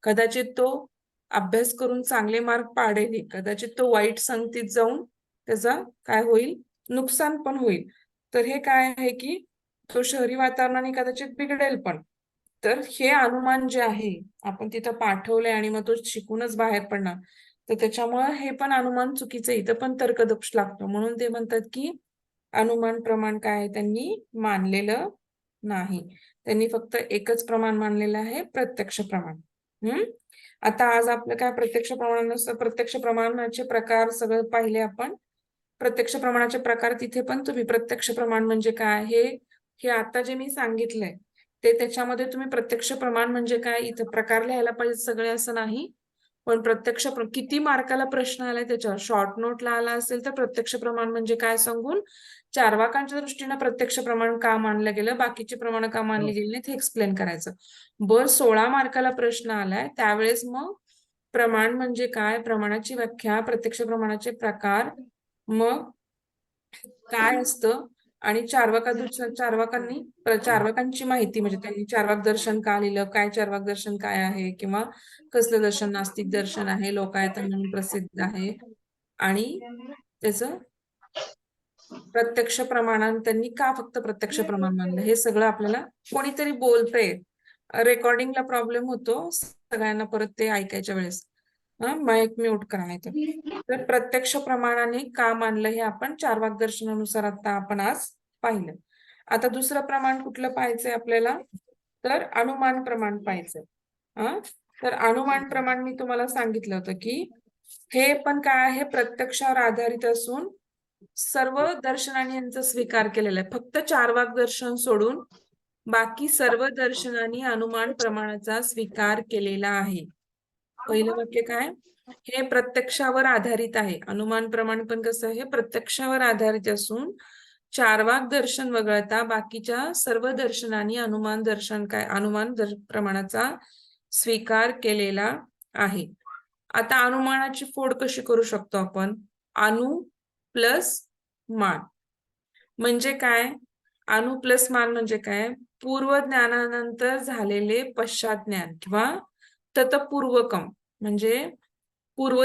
कदाचित तो अभ्यास करून चांगले मार्क पाडेल, कदाचित तो वाईट संगतीत जाऊन त्याचा काय होईल, नुकसान पण होईल. तर हे काय आहे की तो शहरी वातावरणाने कदाचित बिघडेल पण. तर हे अनुमान जे आहे आपण तिथं पाठवलंय आणि मग तो शिकूनच बाहेर पडणार, तर त्याच्यामुळे हे पण अनुमान चुकीचं आहे. इथं पण तर्कदोष लागतो. म्हणून ते म्हणतात की अनुमान प्रमाण काय त्यांनी मानलेलं नाही. त्यांनी फक्त एकच प्रमाण मानलेलं आहे, प्रत्यक्ष प्रमाण. आता आज आपलं काय प्रत्यक्ष प्रमाणाचे प्रकार सगळं पाहिले आपण. प्रत्यक्ष प्रमाणाचे प्रकार तिथे पण तुम्ही प्रत्यक्ष प्रमाण म्हणजे काय हे आता जे मी सांगितलंय ते त्याच्यामध्ये तुम्ही प्रत्यक्ष प्रमाण म्हणजे काय इथं प्रकार लिहायला पाहिजे सगळे असं नाही. पण किती मार्काला प्रश्न आलाय त्याच्यावर शॉर्ट नोटला आला असेल तर प्रत्यक्ष प्रमाण म्हणजे काय सांगून चार्वाकांच्या दृष्टीने प्रत्यक्ष प्रमाण का मानलं गेलं, बाकीचे प्रमाण का मानले गेले नाहीत हे एक्सप्लेन करायचं. 16 मार्काला प्रश्न आलाय त्यावेळेस मग प्रमाण म्हणजे काय, प्रमाणाची व्याख्या, प्रत्यक्ष प्रमाणाचे प्रकार, मग काय असतं आणि चार्वाकांची माहिती म्हणजे त्यांनी चार्वाक दर्शन का लिहिलं, काय चार्वाक दर्शन काय आहे किंवा कसलं दर्शन नास्तिक दर्शन आहे, लोकायत म्हणून प्रसिद्ध आहे आणि त्याचं प्रत्यक्ष प्रमाणात त्यांनी का फक्त प्रत्यक्ष प्रमाण मानलं हे सगळं आपल्याला कोणीतरी बोलतंय. रेकॉर्डिंगला प्रॉब्लेम होतो सगळ्यांना परत ते ऐकायच्या वेळेस. माईक म्यूट करा नाहीतर. तर प्रत्यक्ष प्रमाणाने का मानलं हे आपण चार्वाक दर्शनानुसार आता आपण आज पाहिलं. आता दुसरं प्रमाण कुठलं पाहायचंय आपल्याला, तर अनुमान प्रमाण पाहायचंय. तर अनुमान प्रमाण मी तुम्हाला सांगितलं होतं की हे पण काय आहे, प्रत्यक्षावर आधारित असून सर्व दर्शनांनी यांचा स्वीकार केलेला आहे. फक्त 4 वाक दर्शन सोडून बाकी सर्व दर्शनांनी अनुमान प्रमाणाचा स्वीकार केलेला आहे. पहिलं वाक्य काय, हे प्रत्यक्षावर आधारित आहे. अनुमान प्रमाण पण कसं आहे, प्रत्यक्षावर आधारित असून 4 वाक दर्शन वगळता बाकीच्या सर्व दर्शनांनी अनुमान दर्शन काय, प्रमाणाचा स्वीकार केलेला आहे. आता अनुमानाची फोड कशी करू शकतो आपण, अनु प्लस मान. म्हणजे काय, अनु प्लस मान म्हणजे काय, पूर्व ज्ञानानंतर झालेले पश्चात ज्ञान किंवा ततपूर्वकम, म्हणजे पूर्व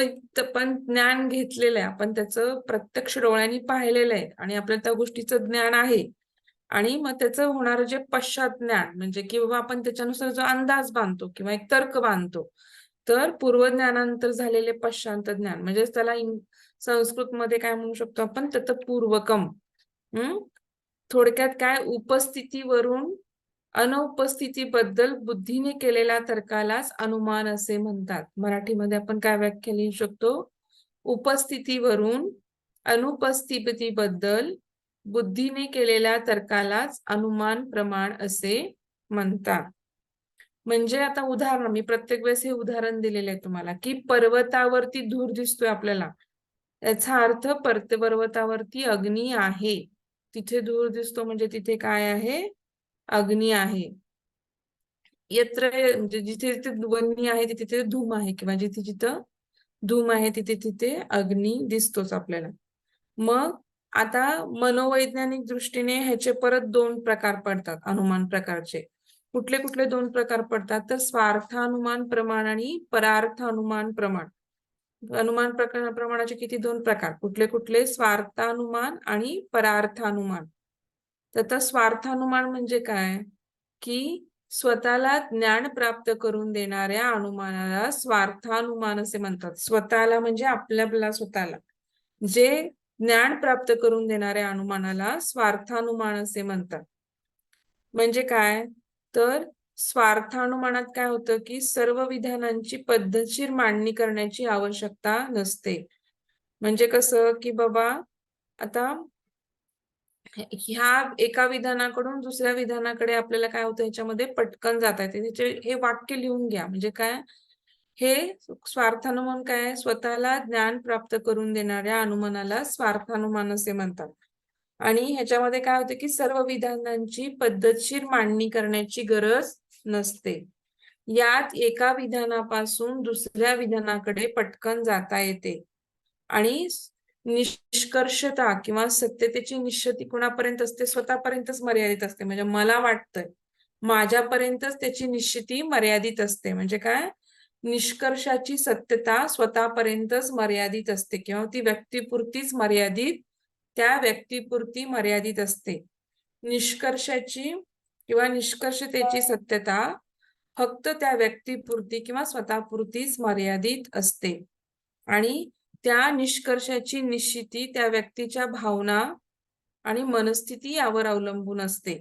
पण ज्ञान घेतलेलं आहे, आपण त्याचं प्रत्यक्ष डोळ्यांनी पाहिलेलं आहे आणि आपल्याला त्या गोष्टीचं ज्ञान आहे. आणि मग त्याचं होणारं जे पश्चात ज्ञान म्हणजे की बाबा आपण त्याच्यानुसार जो अंदाज बांधतो किंवा एक तर्क बांधतो, तर पूर्वज्ञानानंतर झालेले पश्चात ज्ञान म्हणजे त्याला संस्कृत मध्ये काय म्हणू शकतो आपण, ततपूर्वकम. थोडक्यात काय, उपस्थितीवरून अनुपस्थितीबद्दल बुद्धीने केलेल्या तर्कालाच अनुमान असे म्हणतात. मराठीमध्ये आपण काय व्याख्या लिहू शकतो, उपस्थितीवरून अनुपस्थितीबद्दल बुद्धीने केलेल्या तर्कालाच अनुमान प्रमाण असे म्हणतात. म्हणजे आता उदाहरण, मी प्रत्येक वेळेस हे उदाहरण दिलेले आहे तुम्हाला, की पर्वतावरती धूर दिसतोय आपल्याला, याचा अर्थ पर्वतावरती अग्नी आहे. तिथे धूर दिसतो म्हणजे तिथे काय आहे, अग्नी आहे. यत्र म्हणजे जिथे जिथे वन्य आहे तिथे तिथे धूम आहे किंवा जिथे जिथं धूम आहे तिथे तिथे अग्नी दिसतोच आपल्याला. मग आता मनोवैज्ञानिक दृष्टीने ह्याचे परत 2 प्रकार पडतात अनुमान प्रकारचे. कुठले कुठले 2 प्रकार पडतात, तर स्वार्थानुमान प्रमाण आणि परार्थ अनुमान प्रमाण. अनुमान प्रमाणाचे किती 2 प्रकार, कुठले कुठले, स्वार्थानुमान आणि परार्थानुमान. तर आता स्वार्थानुमान म्हणजे काय, की स्वतःला ज्ञान प्राप्त करून देणाऱ्या अनुमानाला स्वार्थानुमान असे म्हणतात. स्वतःला म्हणजे आपल्याला स्वतःला जे ज्ञान प्राप्त करून देणाऱ्या अनुमानाला स्वार्थानुमान असे म्हणतात. म्हणजे काय, तर स्वार्थानुमानात काय होतं, की सर्व विधानांची पद्धतशीर मांडणी करण्याची आवश्यकता नसते. म्हणजे कसं, की बाबा आता ह्या एका विधानाकडून दुसऱ्या विधानाकडे आपल्याला काय होतं, ह्याच्यामध्ये पटकन जाता येते. त्याचे हे वाक्य लिहून घ्या. म्हणजे काय, हे स्वार्थानुमान काय, स्वतःला ज्ञान प्राप्त करून देणाऱ्या अनुमानाला स्वार्थानुमान असे म्हणतात. आणि ह्याच्यामध्ये काय होते, की सर्व विधानांची पद्धतशीर मांडणी करण्याची गरज नसते. यात एका विधानापासून दुसऱ्या विधानाकडे पटकन जाता येते आणि निष्कर्षता किंवा सत्यतेची निश्चिती कुणापर्यंत असते, स्वतःपर्यंतच मर्यादित असते. म्हणजे मला वाटतंय माझ्यापर्यंतच त्याची निश्चिती मर्यादित असते. म्हणजे काय, निष्कर्षाची सत्यता स्वतःपर्यंतच मर्यादित असते किंवा ती व्यक्तीपुरतीच मर्यादित, त्या व्यक्तीपुरती मर्यादित असते. निष्कर्षाची किंवा निष्कर्षतेची सत्यता फक्त त्या व्यक्तीपुरती किंवा स्वतःपुरतीच मर्यादित असते आणि त्या निष्कर्षाची निश्चिती त्या व्यक्तीच्या भावना आणि मनस्थिती यावर अवलंबून असते.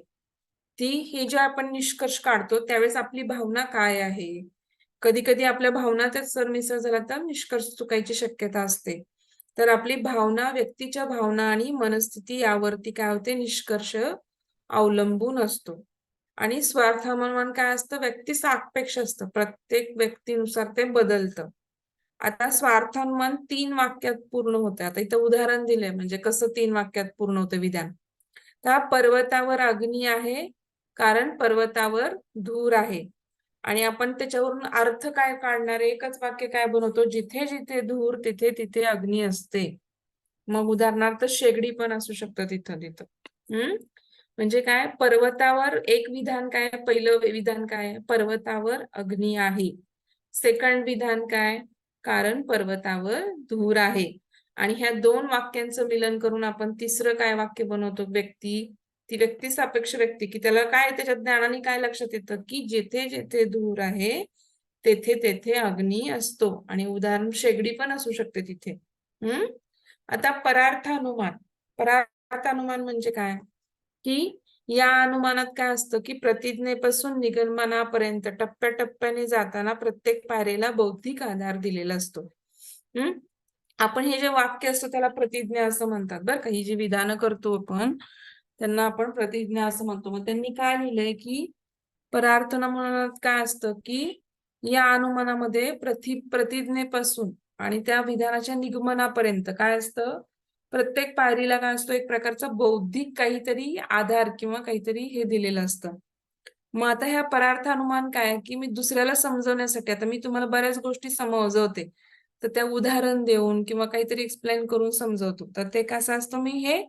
हे जे आपण निष्कर्ष काढतो त्यावेळेस आपली भावना काय आहे, कधी कधी आपल्या भावनातच सरमिसळ झाला तर निष्कर्ष चुकायची शक्यता असते. तर आपली भावना, व्यक्तीच्या भावना आणि मनस्थिती यावरती काय होते, निष्कर्ष अवलंबून असतो. आणि स्वार्थानुमान काय असतं, व्यक्ती सापेक्ष असतं, प्रत्येक व्यक्तीनुसार ते बदलतं. आता स्वार्थानुमान 3 वाक्यात पूर्ण होते. आता इथं उदाहरण दिलंय म्हणजे कसं 3 वाक्यात पूर्ण होतं विधान. त्या पर्वतावर अग्नी आहे कारण पर्वतावर धूर आहे आणि आपण त्याच्यावरून अर्थ काय काढणार, एकच वाक्य काय बनवतो, जिथे जिथे धूर तिथे तिथे अग्नी असते. मग उदाहरणार्थ शेगडी पण असू शकतं तिथं तिथं. म्हणजे काय, पर्वतावर एक विधान काय, पहिलं विधान काय, पर्वतावर अग्नी आहे. सेकंड विधान काय, कारण पर्वतावर धूर आहे. आणि ह्या 2 वाक्यांचं मिलन करून आपण तिसरं काय वाक्य बनवतो, ती व्यक्ती सापेक्ष व्यक्ती, की त्याला काय त्याच्या ज्ञानाने काय लक्षात येतं, की जेथे जेथे धूर आहे तेथे तेथे अग्नी असतो. आणि उदाहरण शेगडी पण असू शकते तिथे. आता परार्थानुमान. परार्थानुमान म्हणजे काय, की या अनुमानात काय असतं की प्रतिज्ञेपासून निगमनापर्यंत टप्प्याटप्प्याने जाताना प्रत्येक पायरीला बौद्धिक आधार दिलेला असतो. आपण हे जे वाक्य असतं त्याला प्रतिज्ञा असं म्हणतात बरं का. ही जी विधानं करतो आपण त्यांना आपण प्रतिज्ञा असं म्हणतो. मग त्यांनी काय लिहिलंय की परार्थानुमानात काय असतं की या अनुमानामध्ये प्रतिज्ञेपासून आणि त्या विधानाच्या निगमनापर्यंत काय असतं, प्रत्येक पायरीला काय असतो एक प्रकारचा बौद्धिक काहीतरी आधार किंवा काहीतरी हे दिलेलं असतं. मग आता ह्या परार्थ अनुमान काय की मी दुसऱ्याला समजवण्यासाठी आता मी तुम्हाला बऱ्याच गोष्टी समजवते. तर त्या उदाहरण देऊन किंवा काहीतरी एक्सप्लेन करून समजवतो. तर ते कसं असतं मी हे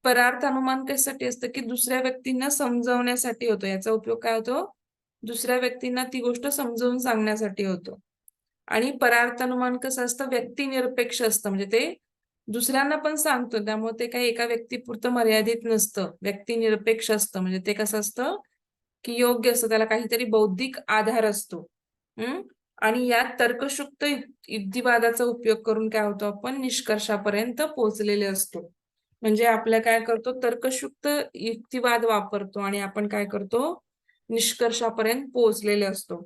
परार्थ अनुमान कशासाठी असतं की दुसऱ्या व्यक्तींना समजवण्यासाठी होतो. याचा उपयोग काय होतो? दुसऱ्या व्यक्तींना ती गोष्ट समजावून सांगण्यासाठी होतो. आणि परार्थ अनुमान कसं असतं व्यक्तिनिरपेक्ष असतं. म्हणजे ते दुसऱ्यांना पण सांगतो. त्यामुळे ते काही एका व्यक्तीपुरतं मर्यादित नसतं. व्यक्तिनिरपेक्ष असतं. म्हणजे ते कसं असतं की योग्य असतं. त्याला काहीतरी बौद्धिक आधार असतो. आणि यात तर्कशुक्त युक्तिवादाचा उपयोग करून काय होतो आपण निष्कर्षापर्यंत पोहोचलेले असतो. म्हणजे आपल्या काय करतो तर्कशुक्त युक्तिवाद वापरतो आणि आपण काय करतो निष्कर्षापर्यंत पोहोचलेले असतो.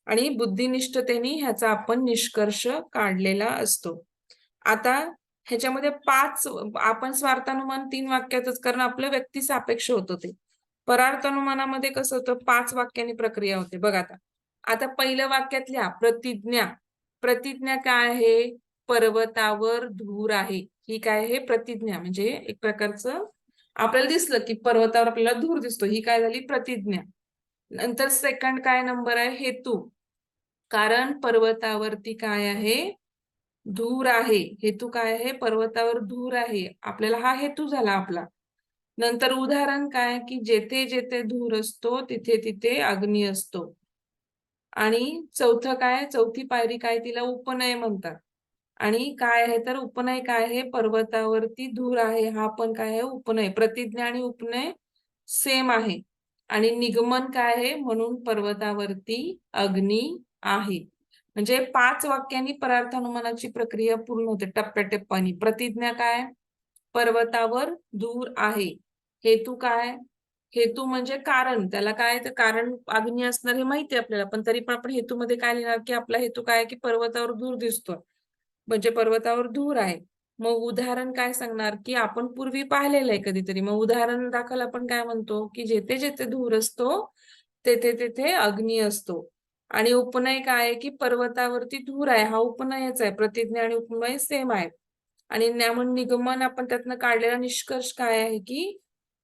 आणि बुद्धिनिष्ठतेने ह्याचा आपण निष्कर्ष काढलेला असतो. आता ह्याच्यामध्ये 5 आपण स्वार्थानुमान 3 वाक्यातच कारण आपलं व्यक्तिसापेक्ष होतं ते. परार्थानुमानामध्ये कसं होतं 5 वाक्यांनी प्रक्रिया होते. बघा आता. आता पहिलं वाक्यात लिहा प्रतिज्ञा. प्रतिज्ञा काय आहे? पर्वतावर धूर आहे. ही काय आहे? प्रतिज्ञा म्हणजे एक प्रकारचं आपल्याला दिसलं की पर्वतावर आपल्याला धूर दिसतो. ही काय झाली? प्रतिज्ञा. नंतर सेकंड काय नंबर आहे? हेतू. कारण पर्वतावरती काय आहे? धूर आहे. हेतू काय आहे? पर्वतावर धूर आहे. आपल्याला हा हेतू झाला आपला. नंतर उदाहरण काय? की जेथे जेथे धूर असतो तिथे तिथे अग्नी असतो. आणि चौथं काय? चौथी पायरी काय? तिला उपनय म्हणतात. आणि काय आहे तर उपनय काय आहे? पर्वतावरती धूर आहे. हा पण काय आहे? उपनय. प्रतिज्ञा आणि उपनय सेम आहे. आणि निगमन काय आहे? म्हणून पर्वतावरती अग्नी आहे. म्हणजे 5 वाक्यांनी परार्थानुमानाची प्रक्रिया पूर्ण होते टप्प्याटप्प्याने. प्रतिज्ञा काय? पर्वतावर धूर आहे. हेतू काय? हेतू म्हणजे कारण. त्याला काय तर कारण अग्नी असणार हे माहिती आहे आपल्याला. पण तरी पण आपण हेतूमध्ये काय लिहिणार की आपला हेतू काय आहे की पर्वतावर धूर दिसतोय. म्हणजे पर्वतावर धूर आहे. मग उदाहरण काय सांगणार की आपण पूर्वी पाहिलेलं आहे कधीतरी. मग उदाहरण दाखल आपण काय म्हणतो की जेथे जेथे धूर असतो तेथे तेथे अग्नी असतो. आणि उपनय काय आहे की पर्वतावरती धूर आहे. हा उपनयच आहे. प्रतिज्ञा आणि उपनय सेम आहे. आणि म्हणून निगमन आपण त्यातनं काढलेला निष्कर्ष काय आहे की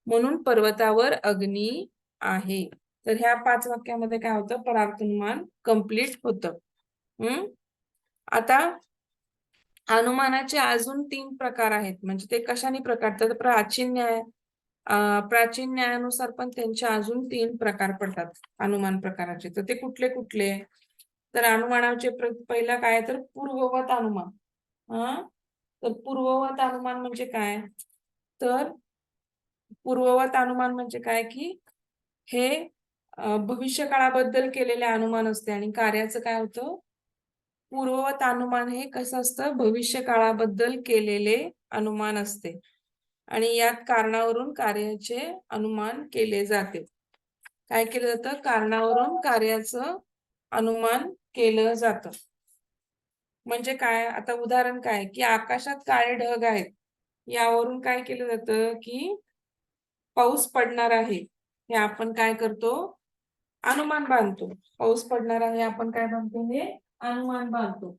म्हणून पर्वतावर अग्नी आहे. तर ह्या 5 वाक्यामध्ये काय होतं परार्थानुमान कंप्लीट होतं. आता अनुमानाचे अजून 3 प्रकार आहेत. म्हणजे ते कशाने प्रकार तर प्राचीन न्याय प्राचीन न्यायानुसार पण त्यांचे अजून 3 प्रकार पडतात अनुमान प्रकाराचे. तर ते कुठले कुठले? तर अनुमानाचे पहिला काय तर पूर्ववत अनुमान. तर पूर्ववत अनुमान म्हणजे काय? तर पूर्ववत अनुमान म्हणजे काय की हे भविष्य काळाबद्दल केलेले अनुमान असते आणि कार्याचं काय होतं? पूर्ववत अनुमान हे कसं असतं? भविष्य काळाबद्दल केलेले अनुमान असते. आणि यात कारणावरून कार्याचे अनुमान केले जाते. काय केलं जातं? कारणावरून कार्याचं अनुमान केलं जातं. म्हणजे काय? आता उदाहरण काय? की आकाशात काळे ढग आहेत. यावरून काय केलं जातं? की पाऊस पडणार आहे. हे आपण काय करतो? अनुमान बांधतो. पाऊस पडणार आहे आपण काय बांधतो? हे अनुमान बांधतो.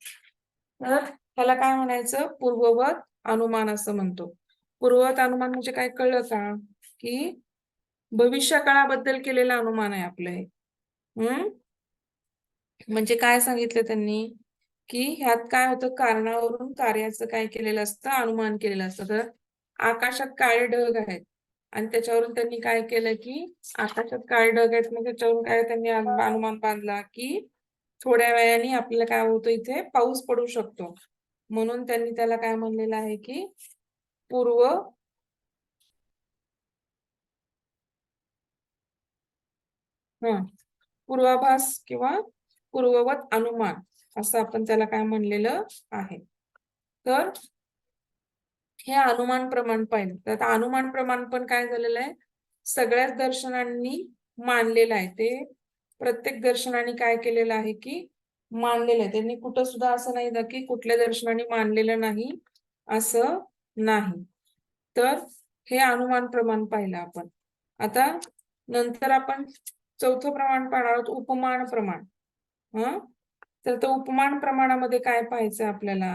तर त्याला काय म्हणायचं? पूर्ववत अनुमान असं म्हणतो. पूर्ववत अनुमान म्हणजे काय कळलं का? की भविष्य काळाबद्दल केलेलं अनुमान आहे आपलं हे. म्हणजे काय सांगितलं त्यांनी? की ह्यात काय होतं कारणावरून कार्याचं काय केलेलं असतं? अनुमान केलेलं असतं. तर आकाशात काळे ढग आहेत आणि त्याच्यावरून त्यांनी काय केलं की आकाशात काळे ढग आहेत मग त्याच्यावरून काय त्यांनी अनुमान बांधला की थोड्या वेळाने आपल्याला काय होतं इथे पाऊस पडू शकतो. म्हणून त्यांनी त्याला काय म्हणलेलं आहे की पूर्व पूर्वाभास किंवा पूर्ववत अनुमान असं आपण त्याला काय म्हणलेलं आहे. तर हे अनुमान प्रमाण पाहिलं. तर आता अनुमान प्रमाण पण काय झालेलं आहे? सगळ्याच दर्शनांनी मानलेलं आहे. ते प्रत्येक दर्शनाने काय केलेलं आहे की मानलेलं आहे. त्यांनी कुठं सुद्धा असं नाही ना की कुठल्या दर्शनाने मानलेलं नाही असं नाही. तर हे अनुमान प्रमाण पाहिलं आपण. आता नंतर आपण चौथं प्रमाण पाहणार आहोत, उपमान प्रमाण. तर तो उपमान प्रमाणामध्ये काय पाहायचं आपल्याला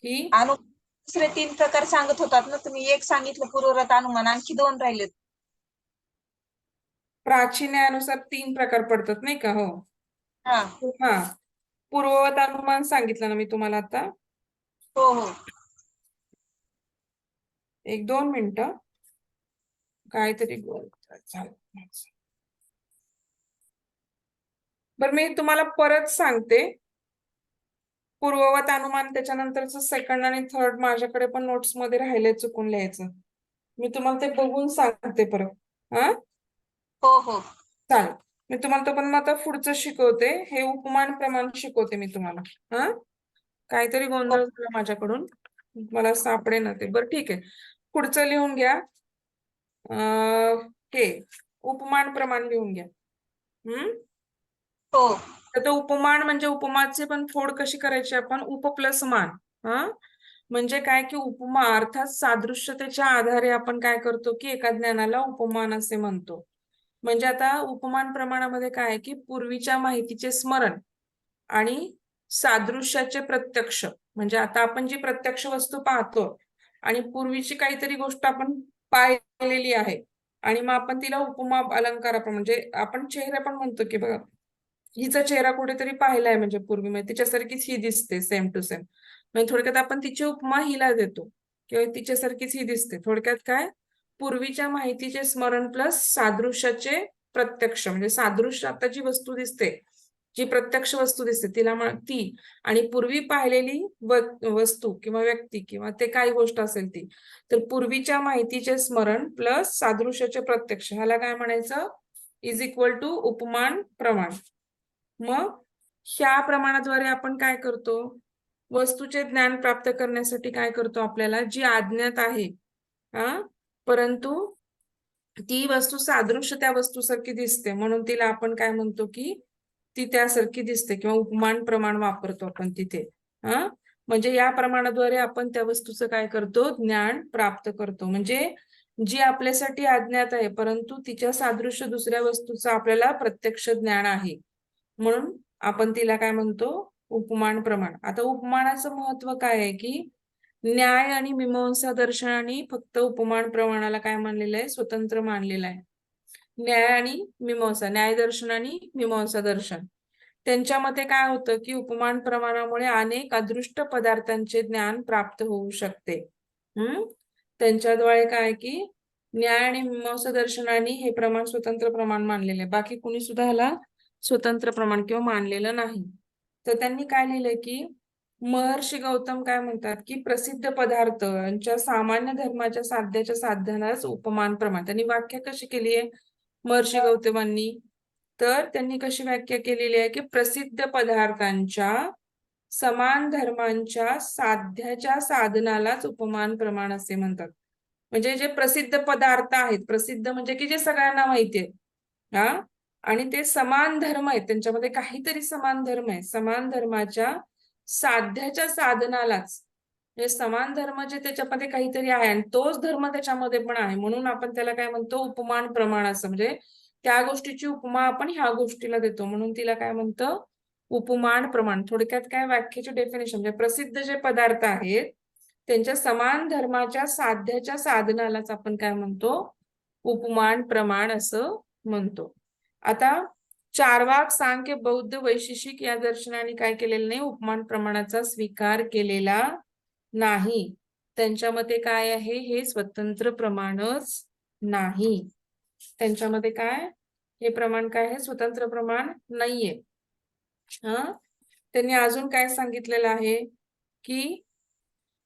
की दुसरे 3 प्रकार सांगत होतात ना तुम्ही. एक सांगितलं पूर्वरत अनुमान, आणखी 2 राहिलेत. प्राचीन्यानुसार 3 प्रकार पडतात नाही का? हो. हा हा, पूर्ववत अनुमान सांगितलं ना मी तुम्हाला आता. हो हो. 1-2 मिनिटं काहीतरी झालं. बरं, मी तुम्हाला परत सांगते. पूर्ववत अनुमान त्याच्यानंतरच सेकंड आणि थर्ड माझ्याकडे पण नोट्स मध्ये राहिले चुकून लिहायचं. मी तुम्हाला ते बघून सांगते परत. हो हो चालेल. मी तुम्हाला तो पण आता पुढचं शिकवते. हे उपमान प्रमाण शिकवते मी तुम्हाला. काहीतरी गोंधळ झाला माझ्याकडून, मला सापडे ना ते. बरं ठीक आहे, पुढचं लिहून घ्या. हे उपमान प्रमाण लिहून घ्या. हो. तर तो उपमान म्हणजे उपमाचे पण फोड कशी करायची आपण, उप प्लस मान. म्हणजे काय की उपमा अर्थात सादृश्यतेच्या आधारे आपण काय करतो की एका ज्ञानाला उपमान असे म्हणतो. म्हणजे आता उपमान प्रमाणामध्ये काय आहे की पूर्वीच्या माहितीचे स्मरण आणि सादृश्याचे प्रत्यक्ष. म्हणजे आता आपण जी प्रत्यक्ष वस्तू पाहतो आणि पूर्वीची काहीतरी गोष्ट आपण पाहिलेली आहे आणि मग आपण तिला उपमा अलंकार म्हणजे आपण चेहरा पण म्हणतो की बघा हिचा चेहरा कुठेतरी पाहिलाय म्हणजे पूर्वी, म्हणजे तिच्यासारखीच ही दिसते सेम टू सेम. म्हणजे थोडक्यात आपण तिची उपमा हिला देतो किंवा तिच्यासारखीच ही दिसते. थोडक्यात काय, पूर्वीच्या माहितीचे स्मरण प्लस सादृश्याचे प्रत्यक्ष. म्हणजे सादृश्य आता जी वस्तू दिसते, जी प्रत्यक्ष वस्तू दिसते तिला ती, आणि पूर्वी पाहिलेली वस्तू किंवा व्यक्ती किंवा ते काही गोष्ट असेल ती, तर पूर्वीच्या माहितीचे स्मरण प्लस सादृश्याचे प्रत्यक्ष ह्याला काय म्हणायचं, इज इक्वल टू उपमान प्रमाण. मग ह्या प्रमाणाद्वारे आपण काय करतो, वस्तूचे ज्ञान प्राप्त करण्यासाठी काय करतो, आपल्याला जी अज्ञात आहे परंतु ती वस्तू सादृश्य त्या वस्तूसारखी दिसते म्हणून तिला आपण काय म्हणतो की ती त्यासारखी दिसते किंवा उपमान प्रमाण वापरतो आपण तिथे. म्हणजे या प्रमाणाद्वारे आपण त्या वस्तूचं काय करतो, ज्ञान प्राप्त करतो. म्हणजे जी आपल्यासाठी अज्ञात आहे परंतु तिच्या सादृश्य दुसऱ्या वस्तूचं आपल्याला प्रत्यक्ष ज्ञान आहे म्हणून आपण तिला काय म्हणतो, उपमान प्रमाण. आता उपमानाचं महत्व काय आहे की न्याय आणि मीमांसा दर्शनाने फक्त उपमान प्रमाणाला काय मानलेलं आहे, स्वतंत्र मानलेलं आहे. न्याय आणि मीमांसा, न्याय दर्शन आणि मीमांसा दर्शन, त्यांच्या मते काय होतं की उपमान प्रमाणामुळे अनेक अदृष्ट पदार्थांचे ज्ञान प्राप्त होऊ शकते. त्यांच्याद्वारे काय की न्याय आणि मीमांसा दर्शनाने हे प्रमाण स्वतंत्र प्रमाण मानलेले आहे. बाकी कुणी सुद्धा ह्याला स्वतंत्र प्रमाण किंवा मानलेलं नाही. तर त्यांनी काय लिहिलंय की महर्षी गौतम काय म्हणतात की प्रसिद्ध पदार्थांच्या सामान्य धर्माच्या साध्याच्या साधनास उपमान प्रमाण. त्यांनी व्याख्या कशी केली आहे महर्षी गौतमांनी, तर त्यांनी कशी व्याख्या केलेली आहे की प्रसिद्ध पदार्थांच्या समान धर्मांच्या साध्याच्या साधनालाच उपमान प्रमाण असे म्हणतात. म्हणजे जे प्रसिद्ध पदार्थ आहेत, प्रसिद्ध म्हणजे की जे सगळ्यांना माहिती आहे, आणि ते समान धर्म आहेत, त्यांच्यामध्ये काहीतरी समान धर्म आहे, समान धर्माच्या साध्याच्या साधनालाच, म्हणजे समान धर्म जे त्याच्यामध्ये काहीतरी आहे आणि तोच धर्म त्याच्यामध्ये पण आहे म्हणून आपण त्याला काय म्हणतो, उपमान प्रमाण असं. म्हणजे त्या गोष्टीची उपमा आपण ह्या गोष्टीला देतो म्हणून तिला काय म्हणतं, उपमान प्रमाण. थोडक्यात काय व्याख्याचे डेफिनेशन, म्हणजे प्रसिद्ध जे पदार्थ आहेत त्यांच्या समान धर्माच्या साध्याच्या साधनालाच आपण काय म्हणतो, उपमान प्रमाण असं म्हणतो. आता चार्वाक, सांख्य, बौद्ध, वैशेषिक या दर्शनाने काय केलेलं नाही, उपमान प्रमाणाचा स्वीकार केलेला नाही. त्यांच्या मते काय आहे, हे स्वतंत्र प्रमाणच नाही. त्यांच्यामध्ये काय, हे प्रमाण काय आहे, स्वतंत्र प्रमाण नाहीये. त्यांनी अजून काय सांगितलेलं आहे की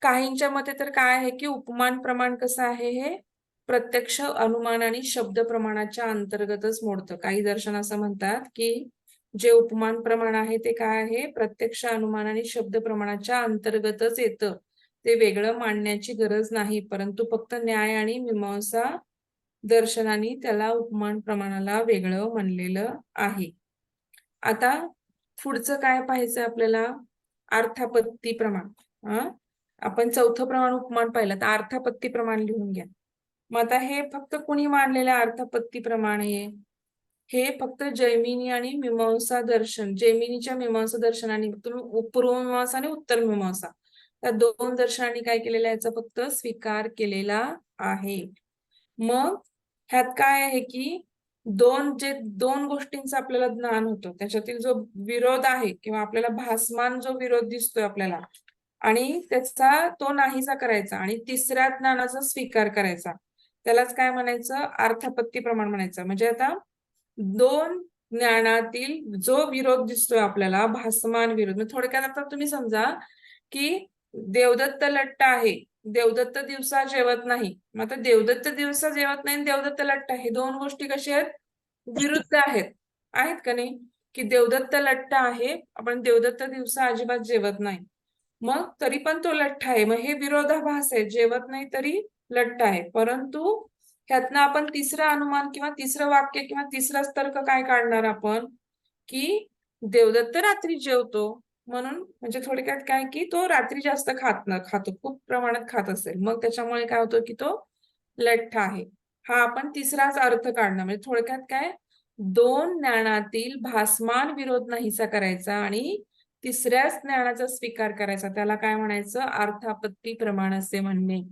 काहींच्या मते तर काय आहे की उपमान प्रमाण कसं आहे, हे प्रत्यक्ष अनुमान आणि शब्द प्रमाणाच्या अंतर्गतच मोडतं. काही दर्शन असं म्हणतात की जे उपमान प्रमाण आहे ते काय आहे, प्रत्यक्ष अनुमान आणि शब्द प्रमाणाच्या अंतर्गतच येतं, ते वेगळं मांडण्याची गरज नाही, परंतु फक्त न्याय आणि मीमांसा दर्शनाने त्याला उपमान प्रमाणाला वेगळं म्हणलेलं आहे. आता पुढचं काय पाहायचं आपल्याला? अर्थापत्ती प्रमाण. आपण चौथं प्रमाण उपमान पाहिलं, तर अर्थापत्ती प्रमाण लिहून घ्या. मग आता हे फक्त कुणी मांडलेलं अर्थापत्ती प्रमाण आहे? हे फक्त जैमिनी आणि मीमांसा दर्शन, जैमिनीच्या मीमांसा दर्शनाने, पूर्व मीमांसा आणि उत्तर मीमांसा या दोन दर्शनांनी काय केलेलं आहे? याचा फक्त स्वीकार केलेला आहे. मग ह्यात काय आहे की दोन गोष्टींचं आपल्याला ज्ञान होतं, त्याच्यातील जो विरोध आहे किंवा आपल्याला भासमान जो विरोध दिसतोय आपल्याला, आणि त्याचा तो नाहीसा करायचा आणि तिसऱ्या ज्ञानाचा स्वीकार करायचा, त्यालाच काय म्हणायचं? अर्थापत्ती प्रमाण म्हणायचं. म्हणजे आता दोन ज्ञानातील जो विरोध दिसतोय आपल्याला, भासमान विरोध, म्हणजे थोडक्यात आता तुम्ही समजा की देवदत्त लट्ट आहे, देवदत्त दिवसा जेवत नाही. मग आता देवदत्त दिवसा जेवत नाही आणि देवदत्त लट्ट आहे, हे दोन गोष्टी कशा आहेत? विरुद्ध आहेत का नाही? की देवदत्त लट्ट आहे, आपण देवदत्त दिवसा अजिबात जेवत नाही, मग तरी पण तो लठ्ठ आहे. मग हे विरोधाभास आहे, जेवत नाही तरी लठ्ठ आहे. परंतु ह्यातनं आपण तिसरं अनुमान किंवा तिसरं वाक्य किंवा तिसरा तर्क काय काढणार आपण? की देवदत्त रात्री जेवतो म्हणून, म्हणजे थोडक्यात काय की तो रात्री जास्त खातो, खूप प्रमाणात खात असेल, मग त्याच्यामुळे काय होतं की तो लठ्ठ आहे. हा आपण तिसराच अर्थ काढणं. म्हणजे थोडक्यात काय, दोन ज्ञानातील भासमान विरोध नाहीसा करायचा आणि तिसऱ्याच ज्ञानाचा स्वीकार करायचा, त्याला काय म्हणायचं? अर्थापत्ती प्रमाण असे म्हणणे.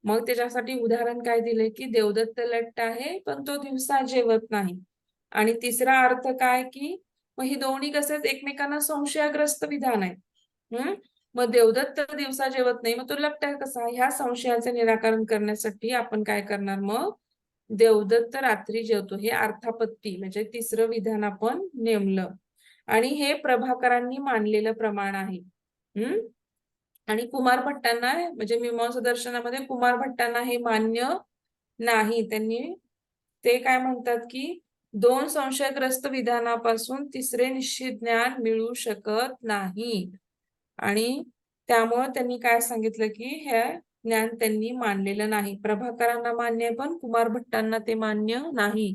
मग त्याच्यासाठी उदाहरण काय दिले की देवदत्त लट्ट आहे पण तो दिवसा जेवत नाही. आणि तिसरा अर्थ काय की मग ही दोन्ही कसं एकमेकांना संशयाग्रस्त विधान आहे. मग देवदत्त दिवसा जेवत नाही, मग तो लट्ट कसा? ह्या संशयाचे निराकरण करण्यासाठी आपण काय करणार? मग देवदत्त रात्री जेवतो, हे अर्थापत्ती म्हणजे तिसरं विधान आपण नेमलं. आणि हे प्रभाकरांनी मानलेलं प्रमाण आहे. आणि कुमार भट्टांना, म्हणजे मीमांसा दर्शनामध्ये कुमार भट्टांना हे मान्य नाही. ते काय म्हणतात की दोन संशयग्रस्त विधानापासून तिसरे निश्चित ज्ञान मिळू शकत नाही, आणि त्यामुळे त्यांनी काय सांगितलं की हे ज्ञान त्यांनी मानलेलं नाही. प्रभाकरांना मान्य आहे पण कुमार भट्टांना ते मान्य नाही.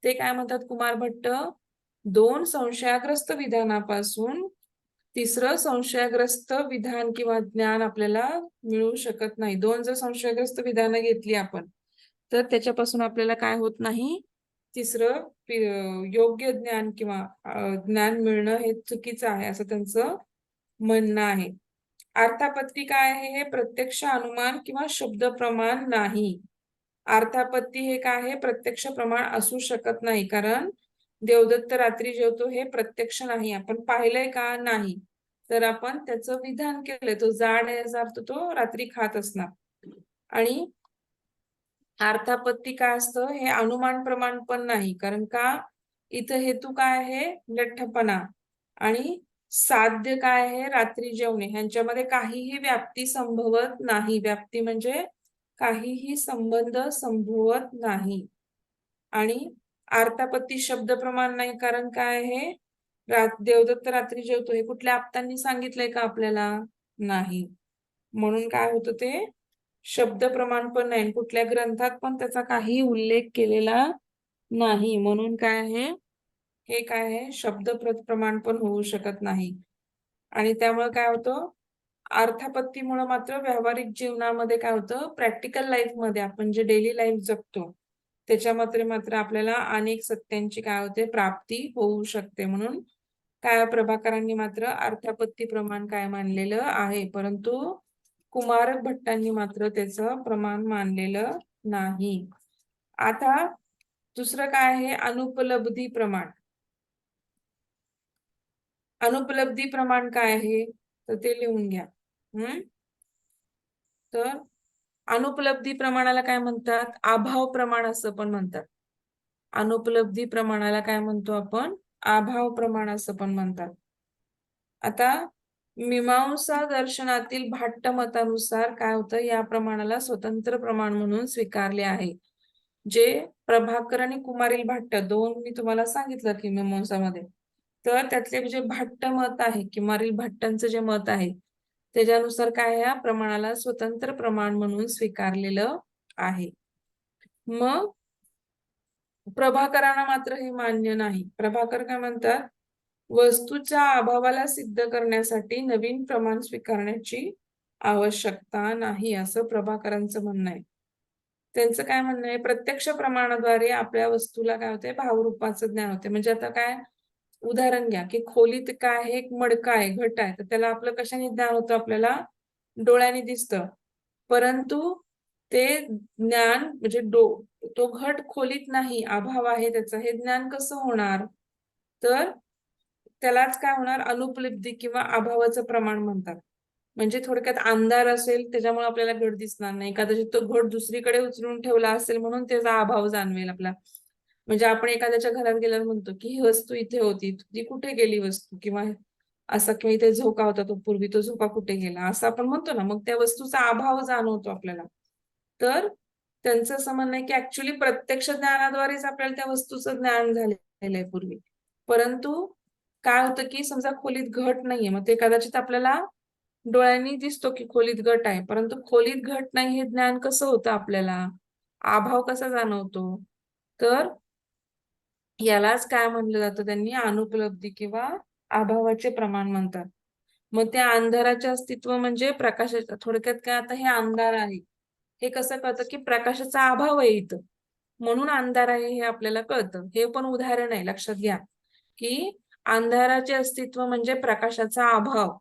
ते काय म्हणतात कुमार भट्ट? दोन संशयाग्रस्त विधानापासून तिसरं संशयाग्रस्त विधान किंवा ज्ञान आपल्याला मिळू शकत नाही. दोन जर संशयाग्रस्त विधानं घेतली आपण तर त्याच्यापासून आपल्याला काय होत नाही? तिसरं योग्य ज्ञान किंवा ज्ञान मिळणं हे चुकीचं आहे असं त्यांचं म्हणणं आहे. अर्थापत्ती काय आहे? हे प्रत्यक्ष अनुमान किंवा शब्द प्रमाण नाही. अर्थापत्ती हे काय आहे? प्रत्यक्ष प्रमाण असू शकत नाही, कारण देवदत्त रात्री जेवतो हे प्रत्यक्ष नाही. आपण पाहिलंय का? नाही. तर आपण त्याचं विधान केलंय, तो जाड आहे याचा अर्थ तो रात्री खात असणार. आणि अर्थापत्ती काय असतं? हे अनुमान प्रमाण पण नाही, कारण का? इथं हेतू काय आहे? लठ्ठपणा. आणि साध्य काय आहे? रात्री जेवणे. ह्यांच्यामध्ये काहीही व्याप्ती संभवत नाही. व्याप्ती म्हणजे काहीही संबंध संभवत नाही. आणि अर्थापत्ती शब्द प्रमाण नाही, कारण काय आहे? देवदत्त रात्री जेवतो हे कुठल्या आप्तांनी सांगितलंय का आपल्याला? नाही. म्हणून काय होतं? ते शब्द प्रमाण पण नाही, कुठल्या ग्रंथात पण त्याचा काही उल्लेख केलेला नाही. म्हणून काय आहे? हे काय आहे? शब्द प्रमाण पण होऊ शकत नाही. आणि त्यामुळे काय होतं? अर्थापत्तीमुळे मात्र व्यावहारिक जीवनामध्ये काय होतं? प्रॅक्टिकल लाईफ मध्ये आपण जे डेली लाईफ जगतो त्याच्यामध्ये मात्र आपल्याला अनेक सत्यांची काय होते? प्राप्ती होऊ शकते. म्हणून काय प्रभाकरांनी मात्र अर्थापत्ती प्रमाण काय मानलेलं आहे, परंतु कुमार भट्टांनी मात्र त्याचं प्रमाण मानलेलं नाही. आता दुसरं काय आहे? अनुपलब्धी प्रमाण. अनुपलब्धी प्रमाण काय आहे? तर ते लिहून घ्या. तर अनुपलब्धी प्रमाणाला काय म्हणतात? अभाव प्रमाण असं पण म्हणतात. अनुपलब्धी प्रमाणाला काय म्हणतो आपण? अभाव प्रमाण असं पण म्हणतात. आता मीमांसा दर्शनातील भाट्ट मतानुसार काय होतं? या प्रमाणाला स्वतंत्र प्रमाण म्हणून स्वीकारले आहे. जे प्रभाकर आणि कुमारील भाट्ट दोन मी तुम्हाला सांगितलं की मीमांसामध्ये, तर त्यातले जे भाट्ट मत आहे, कुमारील भट्टांचं जे मत आहे त्याच्यानुसार काय या प्रमाणाला स्वतंत्र प्रमाण म्हणून स्वीकारलेलं आहे. मग प्रभाकरांना मात्र हे मान्य नाही. प्रभाकर काय म्हणतात, वस्तूच्या अभावाला सिद्ध करण्यासाठी नवीन प्रमाण स्वीकारण्याची आवश्यकता नाही, असं प्रभाकरांचं म्हणणं आहे. त्यांचं काय म्हणणं आहे, प्रत्यक्ष प्रमाणाद्वारे आपल्या वस्तूला काय होते, भावरूपाचं ज्ञान होते. म्हणजे आता काय, उदाहरण घ्या की खोलीत काय आहे, एक मडका आहे, घट आहे, तर त्याला आपलं कशाने ज्ञान होतं, आपल्याला डोळ्याने दिसतं. परंतु ते ज्ञान म्हणजे तो घट खोलीत नाही, अभाव आहे त्याचा, हे ज्ञान कसं होणार? तर त्यालाच काय होणार, अनुपलब्धी किंवा अभावाचं प्रमाण म्हणतात. म्हणजे थोडक्यात अंधार असेल त्याच्यामुळे आपल्याला घट दिसणार नाही, कदाचित तो घट दुसरीकडे उचलून ठेवला असेल म्हणून त्याचा अभाव जाणवेल आपला. म्हणजे आपण एखाद्याच्या घरात गेल्यावर म्हणतो की ही वस्तू इथे होती, ती कुठे गेली वस्तू, किंवा असा, किंवा इथे झोका होता तो पूर्वी, तो झोका कुठे गेला, असं आपण म्हणतो ना. मग त्या वस्तूचा अभाव जाणवतो आपल्याला. तर त्यांचं असं म्हणणं आहे की ऍक्च्युली प्रत्यक्ष ज्ञानाद्वारेच आपल्याला त्या वस्तूचं ज्ञान झालेलं आहे पूर्वी. परंतु काय होतं की समजा खोलीत घट नाहीये, मग ते कदाचित आपल्याला डोळ्यांनी दिसतो की खोलीत घट आहे, परंतु खोलीत घट नाही हे ज्ञान कसं होतं आपल्याला, अभाव कसा जाणवतो? तर यालाच काय म्हणलं जातं, त्यांनी अनुपलब्धी किंवा अभावाचे प्रमाण म्हणतात. मग त्या अंधाराचे अस्तित्व म्हणजे प्रकाशाच्या, थोडक्यात काय, आता हे अंधार आहे, हे कसं कळतं की प्रकाशाचा अभाव आहे इथं, म्हणून अंधार आहे हे आपल्याला कळतं. हे पण उदाहरण आहे, लक्षात घ्या की अंधाराचे अस्तित्व म्हणजे प्रकाशाचा अभाव,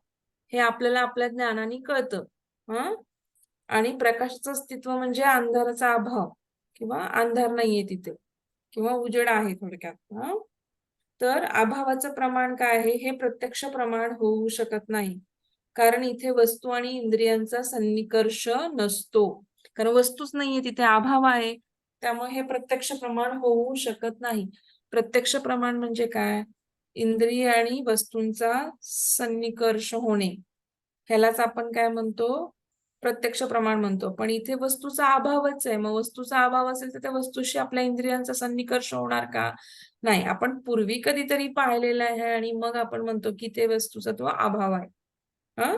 हे आपल्याला आपल्या ज्ञानाने कळतं. आणि प्रकाशाचं अस्तित्व म्हणजे अंधाराचा अभाव, किंवा अंधार नाहीये तिथे, किंवा उजेड आहे थोडक्यात. तर अभावाचं प्रमाण काय आहे, हे प्रत्यक्ष प्रमाण होऊ शकत नाही, कारण इथे वस्तू आणि इंद्रियांचा सन्निकर्ष नसतो. कारण वस्तूच नाहीये तिथे, अभाव आहे, त्यामुळे हे प्रत्यक्ष प्रमाण होऊ शकत नाही. प्रत्यक्ष प्रमाण म्हणजे काय, इंद्रिय आणि वस्तूंचा सन्निकर्ष होणे, ह्यालाच आपण काय म्हणतो, प्रत्यक्ष प्रमाण म्हणतो. पण इथे वस्तूचा अभावच आहे, मग वस्तूचा अभाव असेल तर त्या वस्तूशी आपल्या इंद्रियांचा सन्निकर्ष होणार का? नाही. आपण पूर्वी कधीतरी पाहिलेलं आहे आणि मग आपण म्हणतो की ते वस्तूचा तो अभाव आहे.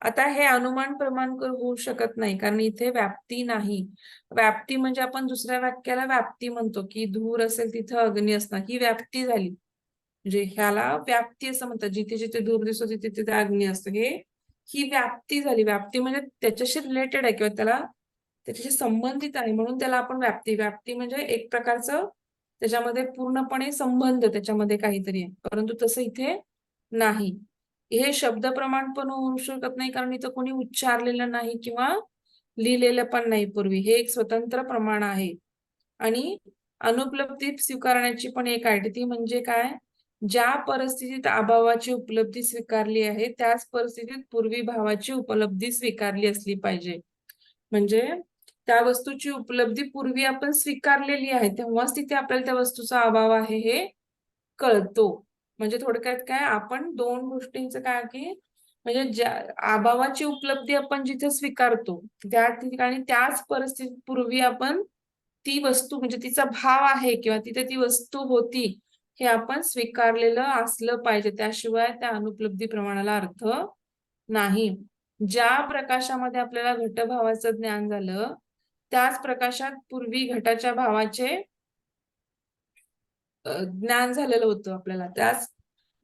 आता हे अनुमान प्रमाण होऊ शकत नाही, कारण इथे व्याप्ती नाही. व्याप्ती म्हणजे आपण दुसऱ्या वाक्याला व्याप्ती म्हणतो की धूर असेल तिथं अग्नी असणार, ही व्याप्ती झाली. म्हणजे ह्याला व्याप्ती असं म्हणतात, जिथे जिथे धूर दिसतो तिथे तिथे अग्नी असतो, ही व्याप्ती झाली. व्याप्ती म्हणजे त्याच्याशी रिलेटेड आहे, किंवा त्याच्याशी संबंधित आहे, म्हणून त्याला आपण व्याप्ती म्हणजे एक प्रकारचं त्याच्यामध्ये पूर्णपणे संबंध त्याच्यामध्ये काहीतरी आहे, परंतु तसं इथे नाही. हे शब्द प्रमाण पण होऊ शकत नाही, कारण इथं कोणी उच्चारलेलं नाही किंवा लिहिलेलं पण नाही पूर्वी, हे एक स्वतंत्र प्रमाण आहे. आणि अनुपलब्धी स्वीकारण्याची पण एक आहे, ती म्हणजे काय, ज्या परिस्थितीत अभावाची उपलब्धी स्वीकारली आहे त्याच परिस्थितीत पूर्वी भावाची उपलब्धी स्वीकारली असली पाहिजे. म्हणजे त्या वस्तूची उपलब्धी पूर्वी आपण स्वीकारलेली आहे, तेव्हाच तिथे आपल्याला त्या वस्तूचा अभाव आहे हे कळतो. म्हणजे थोडक्यात काय, आपण दोन गोष्टींचं काय की, म्हणजे ज्या अभावाची उपलब्धी आपण जिथे स्वीकारतो त्या ठिकाणी त्याच परिस्थितीत पूर्वी आपण ती वस्तू म्हणजे तिचा भाव आहे किंवा तिथे ती वस्तू होती हे आपण स्वीकारलेलं असलं पाहिजे, त्याशिवाय त्या अनुपलब्धी प्रमाणाला अर्थ नाही. ज्या प्रकाशामध्ये आपल्याला घटभावाचं ज्ञान झालं त्याच प्रकाशात पूर्वी घटाच्या भावाचे ज्ञान झालेलं होतं आपल्याला.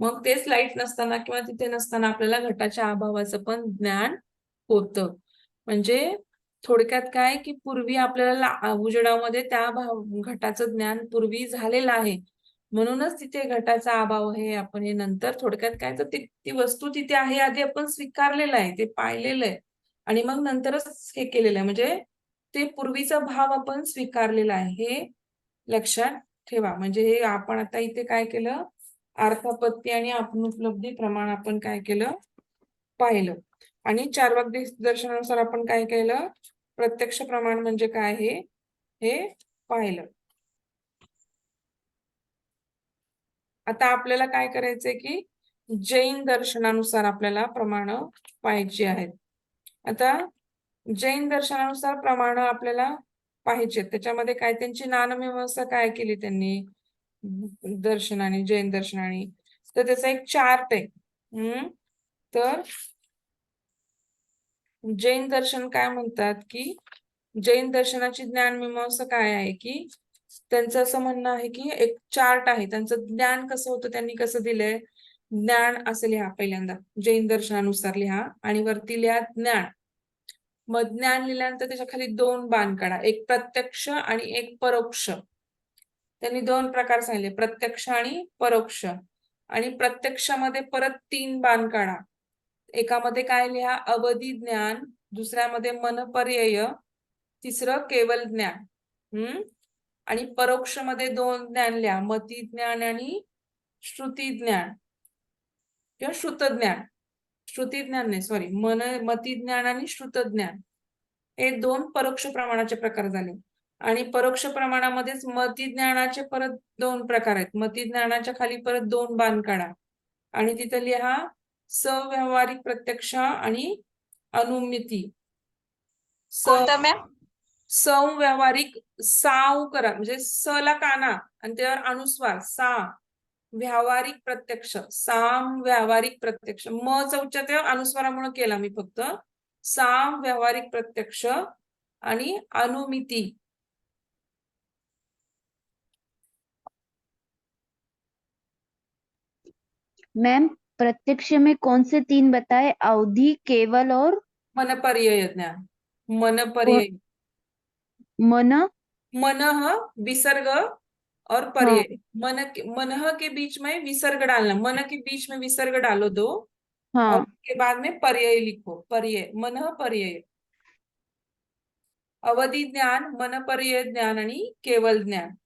मग तेच लाईट नसताना किंवा तिथे नसताना आपल्याला घटाच्या अभावाचं पण ज्ञान होतं. म्हणजे थोडक्यात काय की पूर्वी आपल्याला उजेडामध्ये त्या घटाचं ज्ञान पूर्वी झालेलं आहे, म्हणूनच तिथे घटाचा अभाव आहे. आपण हे नंतर थोडक्यात काय, तर ती वस्तू तिथे आहे आधी आपण स्वीकारलेलं आहे, ते पाहिलेलं आहे, आणि मग नंतरच हे केलेलं आहे. म्हणजे ते पूर्वीचा भाव आपण स्वीकारलेला आहे, हे लक्षात ठेवा. म्हणजे हे आपण आता इथे काय केलं, अर्थापत्ती आणि अनुपलब्धी प्रमाण आपण काय केलं, पाहिलं. आणि चार्वाक दर्शनानुसार आपण काय केलं, प्रत्यक्ष प्रमाण म्हणजे काय हे पाहिलं. आता आपल्याला काय करायचंय की जैन दर्शनानुसार आपल्याला प्रमाण पाहायची आहेत. आता जैन दर्शनानुसार प्रमाण आपल्याला पाहिजे, त्याच्यामध्ये काय त्यांची ज्ञानमीमांसा काय केली त्यांनी दर्शनाने, जैन दर्शनाने, तर त्याचा एक चार्ट आहे. तर जैन दर्शन काय म्हणतात की जैन दर्शनाची ज्ञानमीमांसा काय आहे की त्यांचं असं म्हणणं आहे की एक चार्ट आहे, त्यांचं ज्ञान कसं होतं, त्यांनी कसं दिलंय, ज्ञान असं लिहा पहिल्यांदा, जैन दर्शनानुसार लिहा आणि वरती लिहा ज्ञान. मग ज्ञान लिहिल्यानंतर त्याच्या खाली 2 बाण काढा, एक प्रत्यक्ष आणि एक परोक्ष. त्यांनी 2 प्रकार सांगितले, प्रत्यक्ष आणि परोक्ष. आणि प्रत्यक्षामध्ये परत 3 बाण काढा. एकामध्ये काय लिहा, अवधी ज्ञान, दुसऱ्यामध्ये मनपर्यय, तिसरं केवल ज्ञान. आणि परोक्ष मध्ये 2 ज्ञान लिहा, मती ज्ञान आणि श्रुती ज्ञान किंवा श्रुत ज्ञान. श्रुती ज्ञान नाही, सॉरी, मती ज्ञान आणि श्रुत ज्ञान हे 2 परोक्ष प्रमाणाचे प्रकार झाले. आणि परोक्ष प्रमाणामध्येच मती ज्ञानाचे परत 2 प्रकार आहेत. मती ज्ञानाच्या खाली परत 2 बाण काढा आणि तिथे लिहा सव्यावहारिक प्रत्यक्ष आणि अनुमिती. कोणतं मॅम? संव्यावहारिक, साव करा म्हणजे स ला काना आणि त्यावर अनुस्वार सा, व्यावहारिक प्रत्यक्ष, साम व्यावहारिक प्रत्यक्ष. म चा उच्चार त्या अनुस्वारामुळे केला मी फक्त. साम व्यावहारिक प्रत्यक्ष आणि अनुमिती. मैम प्रत्यक्ष में कौन से 3 बताए, अवधि, केवल और मनपर्यय ज्ञान. मनपर्यय, मन? मनः विसर्ग और पर्यय. मनः के बीच में विसर्ग डालना, मन के बीच में विसर्ग डालो 2 और हाँ उसके बाद में पर्यय लिखो, पर्यय, मनः पर्यय. अवधि ज्ञान, मनपर्यय ज्ञान आणि केवल ज्ञान.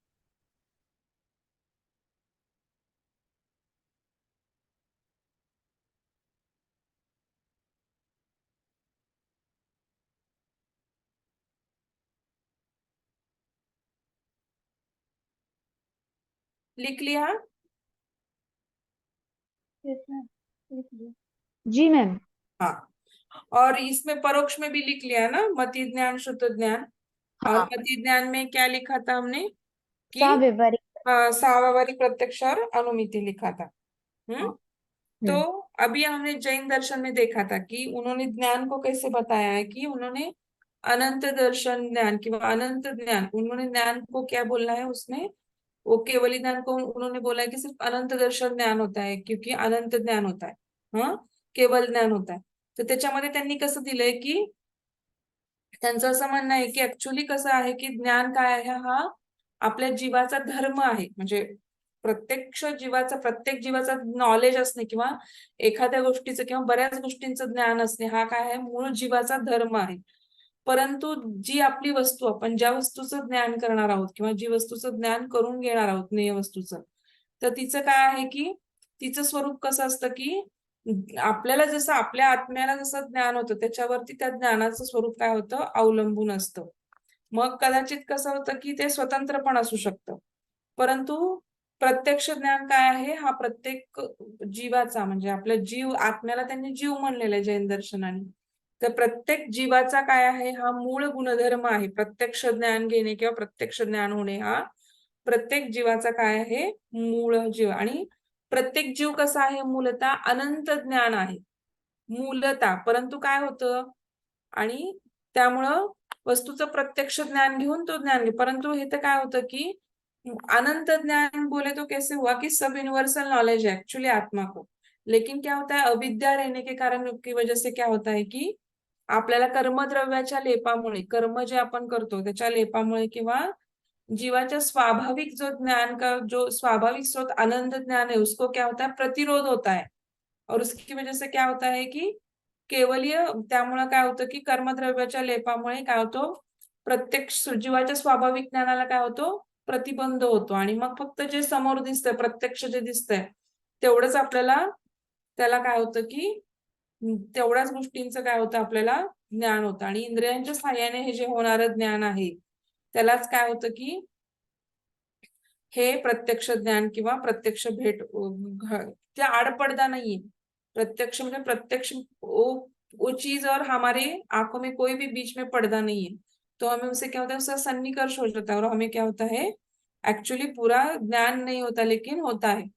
लिख लिया? जी मैम। हाँ. और इसमें परोक्ष में भी लिख लिया ना, मति ज्ञान, श्रुत ज्ञान. और हाँ। मति ज्ञान में क्या लिखा था हमने कि साव्यवहारिक। साव्यावहारिक प्रत्यक्ष और अनुमिति लिखा था. हाँ। तो अभी हमने जैन दर्शन में देखा था कि उन्होंने ज्ञान को कैसे बताया है कि उन्होंने अनंत दर्शन ज्ञान किंवा अनंत ज्ञान, उन्होंने ज्ञान को क्या बोलना है उसमें, वो केवली ज्ञान को उन्होंने बोला है कि सिर्फ अनंत दर्शन ज्ञान होता है क्योंकि अनंत ज्ञान होता है, केवल ज्ञान होता है. तर त्याच्यामध्ये त्यांनी कसं दिलंय की त्यांचं असं म्हणणं आहे की ऍक्च्युली कसं आहे की ज्ञान काय आहे, हा आपल्या जीवाचा धर्म आहे. म्हणजे प्रत्येक जीवाचा नॉलेज असणे किंवा एखाद्या गोष्टीचं किंवा बऱ्याच गोष्टींचं ज्ञान असणे हा काय आहे, मूळ जीवाचा धर्म आहे. परंतु जी आपली वस्तू, आपण ज्या वस्तूचं ज्ञान करणार आहोत किंवा जी वस्तूचं ज्ञान करून घेणार आहोत, ज्ञेय वस्तूचं, तर तिचं काय आहे की तिचं स्वरूप कसं असतं की आपल्याला जसं आपल्या आत्म्याला जसं ज्ञान होतं त्याच्यावरती त्या ज्ञानाचं स्वरूप काय होतं, अवलंबून असतं. मग कदाचित कसं होतं की ते स्वतंत्र पण असू शकतं. परंतु प्रत्यक्ष ज्ञान काय आहे, हा प्रत्येक जीवाचा, म्हणजे आपल्या जीव, आत्म्याला त्यांनी जीव म्हणलेलं आहे जैन दर्शनाने. तर प्रत्येक जीवाचा काय आहे, हा मूळ गुणधर्म आहे. प्रत्यक्ष ज्ञान घेणे किंवा प्रत्यक्ष ज्ञान होणे हा प्रत्येक जीवाचा काय आहे, मूळ जीव. आणि प्रत्येक जीव कसा आहे, मूलतः अनंत ज्ञान आहे मूलतः. परंतु काय होतं, आणि त्यामुळं वस्तूचं प्रत्यक्ष ज्ञान घेऊन तो ज्ञान घे. परंतु हे तर काय होतं की अनंत ज्ञान बोले तो कैसे हुआ कि सब यूनिवर्सल नॉलेज है एक्चुअली आत्मा को. लेकिन क्या होता है, अविद्या रहने के कारण की वजह से क्या होता है की आपल्याला कर्मद्रव्याच्या लेपामुळे, कर्म जे आपण करतो त्याच्या लेपामुळे किंवा जीवाच्या स्वाभाविक जो ज्ञान का जो स्वाभाविक स्रोत आनंद ज्ञान है उसको क्या होता है, प्रतिरोध होता है. और उसकी वजह से क्या होता है की केवलीय, त्यामुळे काय होतं की कर्मद्रव्याच्या लेपामुळे काय होतो, प्रत्येक जीवाच्या स्वाभाविक ज्ञानाला काय होतो, प्रतिबंध होतो. आणि मग फक्त जे समोर दिसतंय, प्रत्यक्ष जे दिसतंय तेवढंच आपल्याला, त्याला काय होतं की तेवढ्याच गोष्टींचं काय होतं, आपल्याला ज्ञान होतं. आणि इंद्रियांच्या सहाय्याने हे जे होणारं ज्ञान आहे त्यालाच काय होतं की हे प्रत्यक्ष ज्ञान किंवा प्रत्यक्ष भेट. त्या आडपडदा नाहीये. प्रत्यक्ष म्हणजे प्रत्यक्ष, वो चीज और हमारे आंखों में कोई भी बीच में पर्दा नहीं है. तो हमें उससे क्या होता है, उसका सन्निकर्ष हो जाता है और हमें क्या होता है, एक्चुअली पूरा ज्ञान नहीं होता लेकिन होता है.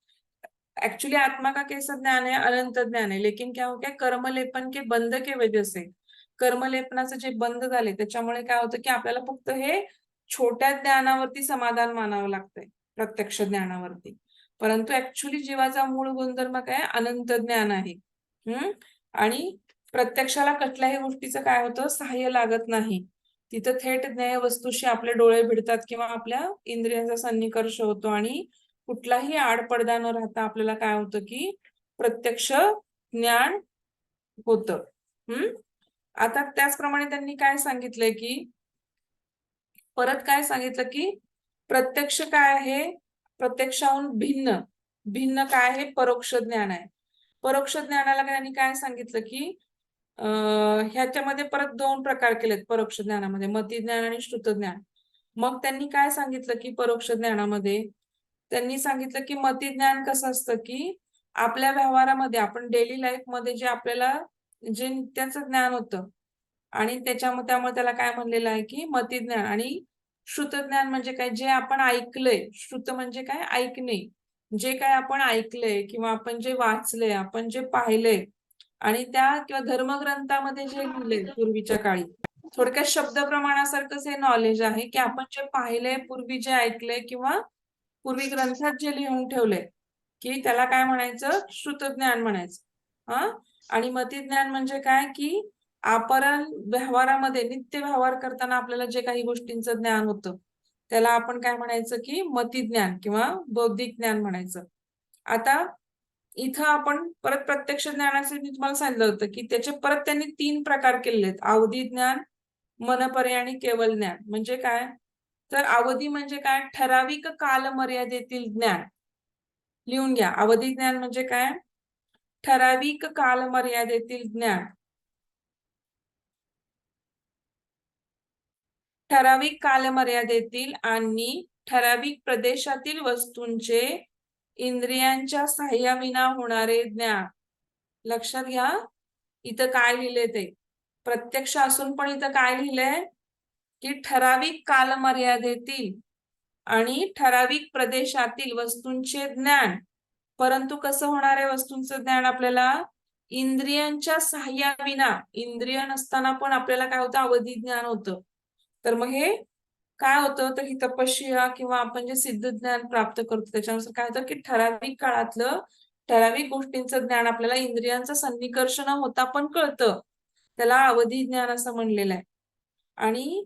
एक्चुअली आत्मा का कैसा ज्ञान है, अनंत ज्ञान है. लेकिन क्या हो गया, कर्मलेपन के बंध के वजह से, कर्मलेपनाचे जे बंध झाले त्याच्यामुळे काय होतं की आपल्याला फक्त हे छोट्या ज्ञानावरती समाधान मानावं लागतंय प्रत्यक्ष ज्ञानावरती. परंतु ऍक्च्युली जीवाचा मूळ गुणधर्म काय अनंत ज्ञान आहे. आणि प्रत्यक्षाला कुठल्याही गोष्टीचं काय होतं सहाय्य लागत नाही. तिथं थेट ज्ञेय वस्तूशी आपले डोळे भिडतात किंवा आपल्या इंद्रियांचा सन्निकर्ष होतो आणि कुठलाही आडपडदा न राहता आपल्याला काय होतं की प्रत्यक्ष ज्ञान होतं. आता त्याचप्रमाणे त्यांनी काय सांगितलंय की परत काय सांगितलं की प्रत्यक्ष काय आहे प्रत्यक्षाहून भिन्न भिन्न काय आहे परोक्ष ज्ञान आहे. परोक्ष ज्ञानाला त्यांनी काय सांगितलं की ह्याच्यामध्ये परत 2 प्रकार केलेत परोक्ष ज्ञानामध्ये मती ज्ञान आणि श्रुत ज्ञान. मग त्यांनी काय सांगितलं की परोक्ष ज्ञानामध्ये त्यांनी सांगितलं की मती ज्ञान कसं असतं की आपल्या व्यवहारामध्ये आपण डेली लाईफ मध्ये जे आपल्याला जे नित्याचं ज्ञान होतं आणि त्यामुळे त्याला काय म्हणलेलं आहे की मती ज्ञान. आणि श्रुत ज्ञान म्हणजे काय जे आपण ऐकलंय. श्रुत म्हणजे काय ऐकणे. जे काय आपण ऐकलंय किंवा आपण जे वाचलंय आपण जे पाहिलंय आणि त्या किंवा धर्मग्रंथामध्ये जे लिहिलंय पूर्वीच्या काळी थोडक्यात शब्द प्रमाणासारखंच हे नॉलेज आहे की आपण जे पाहिलंय पूर्वी जे ऐकलंय किंवा पूर्वी ग्रंथात जे लिहून ठेवलंय की त्याला काय म्हणायचं श्रुत ज्ञान म्हणायचं. आणि मती ज्ञान म्हणजे काय की आपण व्यवहारामध्ये नित्य व्यवहार करताना आपल्याला जे काही गोष्टींचं ज्ञान होतं त्याला आपण काय म्हणायचं की मती ज्ञान किंवा बौद्धिक ज्ञान म्हणायचं. आता इथं आपण परत प्रत्यक्ष ज्ञानाचे मी तुम्हाला सांगितलं होतं की त्याचे परत त्यांनी 3 प्रकार केलेले आहेत. अवधी ज्ञान, मनपर्याय आणि केवल ज्ञान. म्हणजे काय तर अवधी म्हणजे काय ठराविक कालमर्यादेतील ज्ञान. लिहून घ्या. अवधी ज्ञान म्हणजे काय ठराविक कालमर्यादेतील ज्ञान. ठराविक कालमर्यादेतील आणि ठराविक प्रदेशातील वस्तूंचे इंद्रियांच्या सहाय्याविना होणारे ज्ञान. लक्षात घ्या इथं काय लिहिलंय ते प्रत्यक्ष असून पण इथं काय लिहिलंय की ठराविक कालमर्यादेतील आणि ठराविक प्रदेशातील वस्तूंचे ज्ञान. परंतु कसं होणार आहे वस्तूंचं ज्ञान आपल्याला इंद्रियांच्या सहाय्याविना. इंद्रिय नसताना पण आपल्याला काय होतं अवधी ज्ञान होतं. तर मग हे काय होतं तर ही तपस्या किंवा आपण जे सिद्ध ज्ञान प्राप्त करतो त्याच्यानुसार काय होतं की ठराविक काळातलं ठराविक गोष्टींचं ज्ञान आपल्याला इंद्रियांचं सन्निकर्ष न होता पण कळतं. त्याला अवधी ज्ञान असं म्हणलेलं आहे. आणि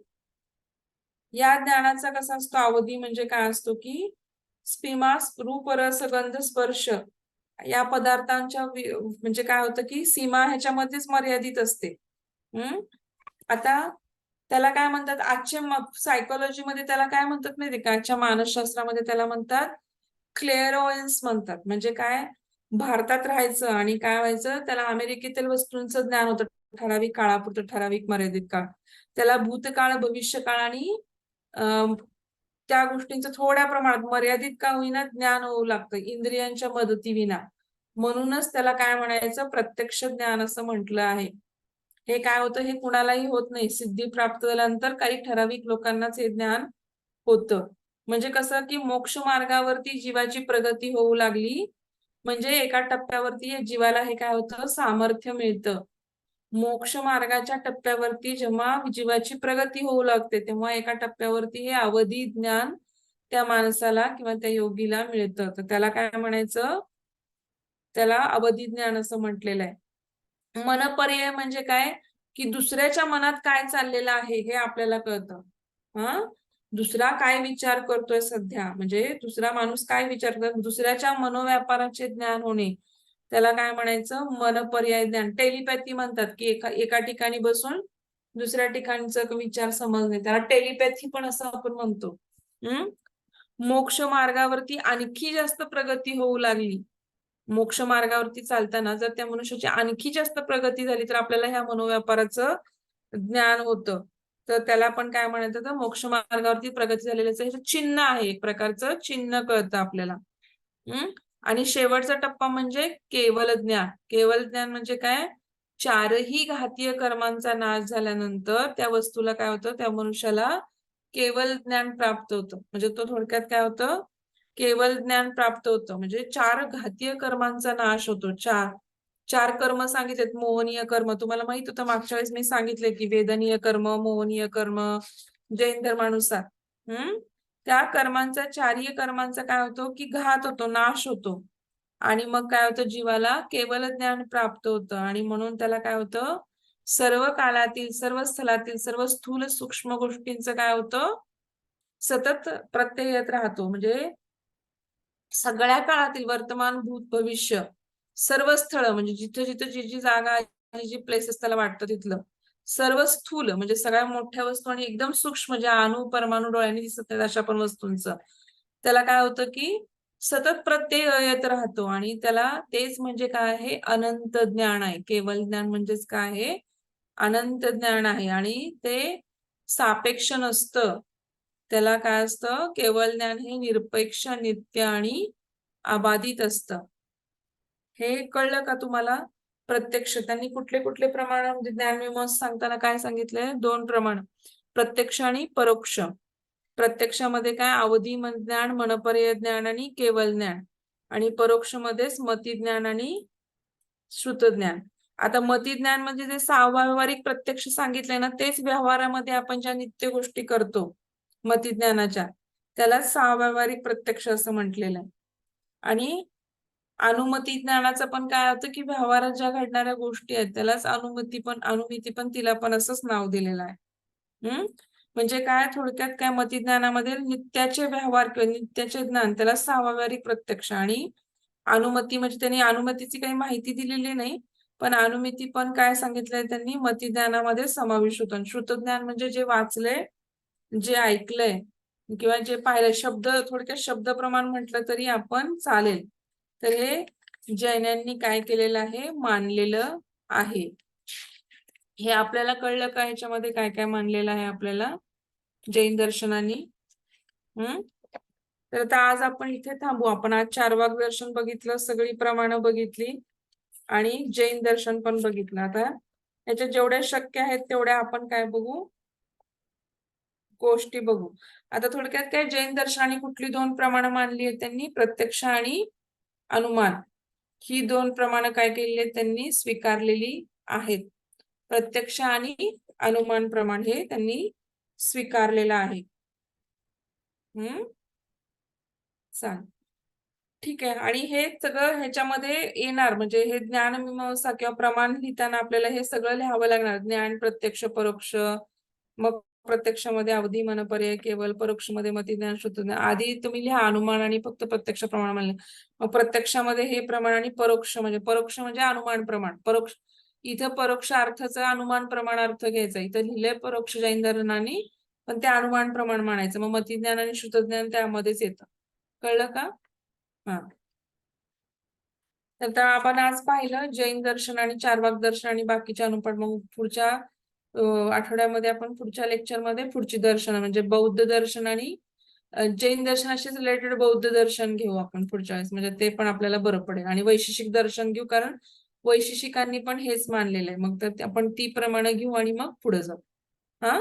या ज्ञानाचा कसा असतो अवधी म्हणजे काय असतो की स्पिमा रूप रस गंध स्पर्श या पदार्थांच्या म्हणजे काय होतं की सीमा ह्याच्यामध्येच मर्यादित असते. आता त्याला काय म्हणतात आजच्या सायकोलॉजी मध्ये त्याला काय म्हणतात माहिती का आजच्या मानसशास्त्रामध्ये त्याला म्हणतात क्लेअरओयन्स म्हणतात. म्हणजे काय भारतात राहायचं आणि काय व्हायचं त्याला अमेरिकेतील वस्तूंचं ज्ञान होतं ठराविक काळापुरतं ठराविक मर्यादित काळ. त्याला भूतकाळ भविष्यकाळ आणि त्या गोष्टींचं थोड्या प्रमाणात मर्यादित का होईना ज्ञान होऊ लागतं इंद्रियांच्या मदतीविना. म्हणूनच त्याला काय म्हणायचं प्रत्यक्ष ज्ञान असं म्हटलं आहे. हे काय होतं हे कुणालाही होत नाही. सिद्धी प्राप्त झाल्यानंतर काही ठराविक लोकांनाच हे ज्ञान होतं. म्हणजे कसं की मोक्ष मार्गावरती जीवाची प्रगती होऊ लागली म्हणजे एका टप्प्यावरती जीवाला हे काय होतं सामर्थ्य मिळतं. मोक्ष मार्गाच्या टप्प्यावरती जेव्हा जीवाची प्रगती होऊ लागते तेव्हा एका टप्प्यावरती हे अवधी ज्ञान त्या माणसाला किंवा त्या योगीला मिळतं. तर त्याला काय म्हणायचं त्याला अवधी ज्ञान असं म्हटलेलं आहे. मनपर्याय म्हणजे काय की दुसऱ्याच्या मनात काय चाललेलं आहे हे आपल्याला कळतं. दुसरा काय विचार करतोय सध्या म्हणजे दुसरा माणूस काय विचार करतो दुसऱ्याच्या मनोव्यापाराचे ज्ञान होणे त्याला काय म्हणायचं मनपर्याय ज्ञान. टेलिपॅथी म्हणतात की एका ठिकाणी बसून दुसऱ्या ठिकाणचा विचार समजणे त्याला टेलिपॅथी पण असं आपण म्हणतो. मोक्ष मार्गावरती आणखी जास्त प्रगती होऊ लागली. मोक्ष मार्गावरती चालताना जर त्या मनुष्याची आणखी जास्त प्रगती झाली तर आपल्याला ह्या मनोव्यापाराचं ज्ञान होतं. तर त्याला पण काय म्हणायचं तर मोक्ष मार्गावरती प्रगती झालेल्याचं चिन्ह आहे. एक प्रकारचं चिन्ह कळतं आपल्याला. आणि शेवटचा टप्पा म्हणजे केवल ज्ञान. केवल ज्ञान म्हणजे काय चारही घातीय कर्मांचा नाश झाल्यानंतर त्या वस्तूला काय होतं त्या मनुष्याला केवल ज्ञान प्राप्त होतं. म्हणजे तो थोडक्यात काय होतं केवल ज्ञान प्राप्त होतं. म्हणजे 4 घातीय कर्मांचा नाश होतो. 4 कर्म सांगितलेत. मोहनीय कर्म तुम्हाला माहित होतं मागच्या वेळेस मी सांगितले की वेदनीय कर्म मोहनीय कर्म जैन धर्मानुसार त्या कर्मांचा चार्य कर्मांचा काय होतो की घात होतो, नाश होतो आणि मग काय होतं जीवाला केवल ज्ञान प्राप्त होतं आणि म्हणून त्याला काय होतं सर्व काळातील, सर्व स्थलातील, सर्व स्थूल सूक्ष्म गोष्टींचं काय होतं सतत प्रत्यय येत राहतो. म्हणजे सगळ्या काळातील वर्तमान, भूत, भविष्य सर्व स्थळ म्हणजे जिथे जिथे जी जी जागा आणि जी प्लेसेस त्याला वाटतं तिथलं सर्व स्थूल म्हणजे सगळ्या मोठ्या वस्तू आणि एकदम सूक्ष्म ज्या अणु परमाणु डोळ्यांनी दिसत आहेत अशा पण वस्तूंचं त्याला काय होतं की सतत प्रत्यय येत राहतो आणि त्याला तेच म्हणजे काय आहे अनंत ज्ञान आहे. केवल ज्ञान म्हणजेच काय आहे अनंत ज्ञान आहे आणि ते सापेक्ष नसतं. त्याला काय असतं केवल ज्ञान हे निरपेक्ष, नित्य आणि अबाधित असतं. हे कळलं का तुम्हाला? प्रत्यक्ष त्यांनी कुठले कुठले प्रमाण म्हणजे ज्ञानमीमांसा सांगताना काय सांगितलंय? 2 प्रमाण, प्रत्यक्ष आणि परोक्ष. प्रत्यक्षामध्ये काय अवधी ज्ञान, मनपर्यय ज्ञान आणि केवल ज्ञान आणि परोक्षमध्ये स्मती ज्ञान आणि श्रुत ज्ञान. आता मती ज्ञान म्हणजे जे व्यावहारिक प्रत्यक्ष सांगितलंय ना तेच व्यवहारामध्ये आपण ज्या नित्य गोष्टी करतो मती ज्ञानाच्या त्याला व्यावहारिक प्रत्यक्ष असं म्हटलेलं आहे. आणि अनुमती ज्ञानाचं पण काय होतं की व्यवहारात ज्या घडणाऱ्या गोष्टी आहेत त्यालाच अनुमिती पण तिला पण असंच नाव दिलेलं आहे. म्हणजे काय थोडक्यात काय मती ज्ञानामध्ये नित्याचे व्यवहार किंवा नित्याचे ज्ञान त्याला व्यावहारिक प्रत्यक्ष आणि अनुमती म्हणजे त्यांनी अनुमतीची काही माहिती दिलेली नाही पण अनुमिती पण काय सांगितलंय त्यांनी मती ज्ञानामध्ये समावेश होतं. श्रुत ज्ञान म्हणजे जे वाचलंय, जे ऐकलंय किंवा जे पाहिलं शब्द थोडक्यात शब्द प्रमाण म्हटलं तरी आपण चालेल. तर हे जैनांनी काय केलेलं आहे मानलेलं आहे. हे आपल्याला कळलं का ह्याच्यामध्ये काय काय मानलेलं आहे आपल्याला जैन दर्शनानी. तर आता आज आपण इथे थांबू. आपण आज चार्वाक दर्शन बघितलं, सगळी प्रमाणं बघितली आणि जैन दर्शन पण बघितलं. आता याच्या जेवढ्या शक्य आहेत तेवढ्या आपण काय बघू गोष्टी बघू. आता थोडक्यात काय जैन दर्शनाने कुठली 2 प्रमाणं मानली आहेत त्यांनी प्रत्यक्ष आणि अनुमान ही 2 प्रमाणं काय केलेली आहेत त्यांनी स्वीकारलेली आहेत. प्रत्यक्ष आणि अनुमान प्रमाण हे त्यांनी स्वीकारलेलं आहे. सांग ठीक आहे. आणि हे सगळं ह्याच्यामध्ये येणार म्हणजे हे ज्ञानमीमांसा किंवा प्रमाण लिहिताना आपल्याला हे सगळं लिहावं लागणार. ज्ञान, प्रत्यक्ष, परोक्ष, मग प्रत्यक्षामध्ये अवधी, मनपर्यय, केवल, परोक्षमध्ये मती ज्ञान, श्रुत ज्ञान. आधी तुम्ही लिहा अनुमान आणि फक्त प्रत्यक्ष प्रमाण म्हणले. मग प्रत्यक्षामध्ये हे प्रमाण आणि परोक्ष म्हणजे अनुमान प्रमाण. परोक्ष इथं परोक्ष अर्थाचा अनुमान प्रमाण अर्थ घ्यायचा. इथं लिहिले परोक्ष जैन दर्शनाने पण ते अनुमान प्रमाण मानायचं. मग मती ज्ञान आणि श्रुत ज्ञान त्यामध्येच येतं. कळलं का? हा. तर आपण आज पाहिलं जैन दर्शन आणि चार्वाक दर्शन आणि बाकीच्या अनुपात. मग पुढच्या आठवड्यामध्ये आपण पुढच्या लेक्चरमध्ये पुढची दर्शन म्हणजे बौद्ध दर्शन आणि जैन दर्शनाशी रिलेटेड बौद्ध दर्शन घेऊ आपण पुढच्या वेळेस. म्हणजे ते पण आपल्याला बरं पडेल आणि वैशेषिक दर्शन घेऊ कारण वैशेषिकांनी पण हेच मानलेलं आहे. मग तर आपण ती प्रमाणे घेऊ आणि मग पुढे जाऊ. हा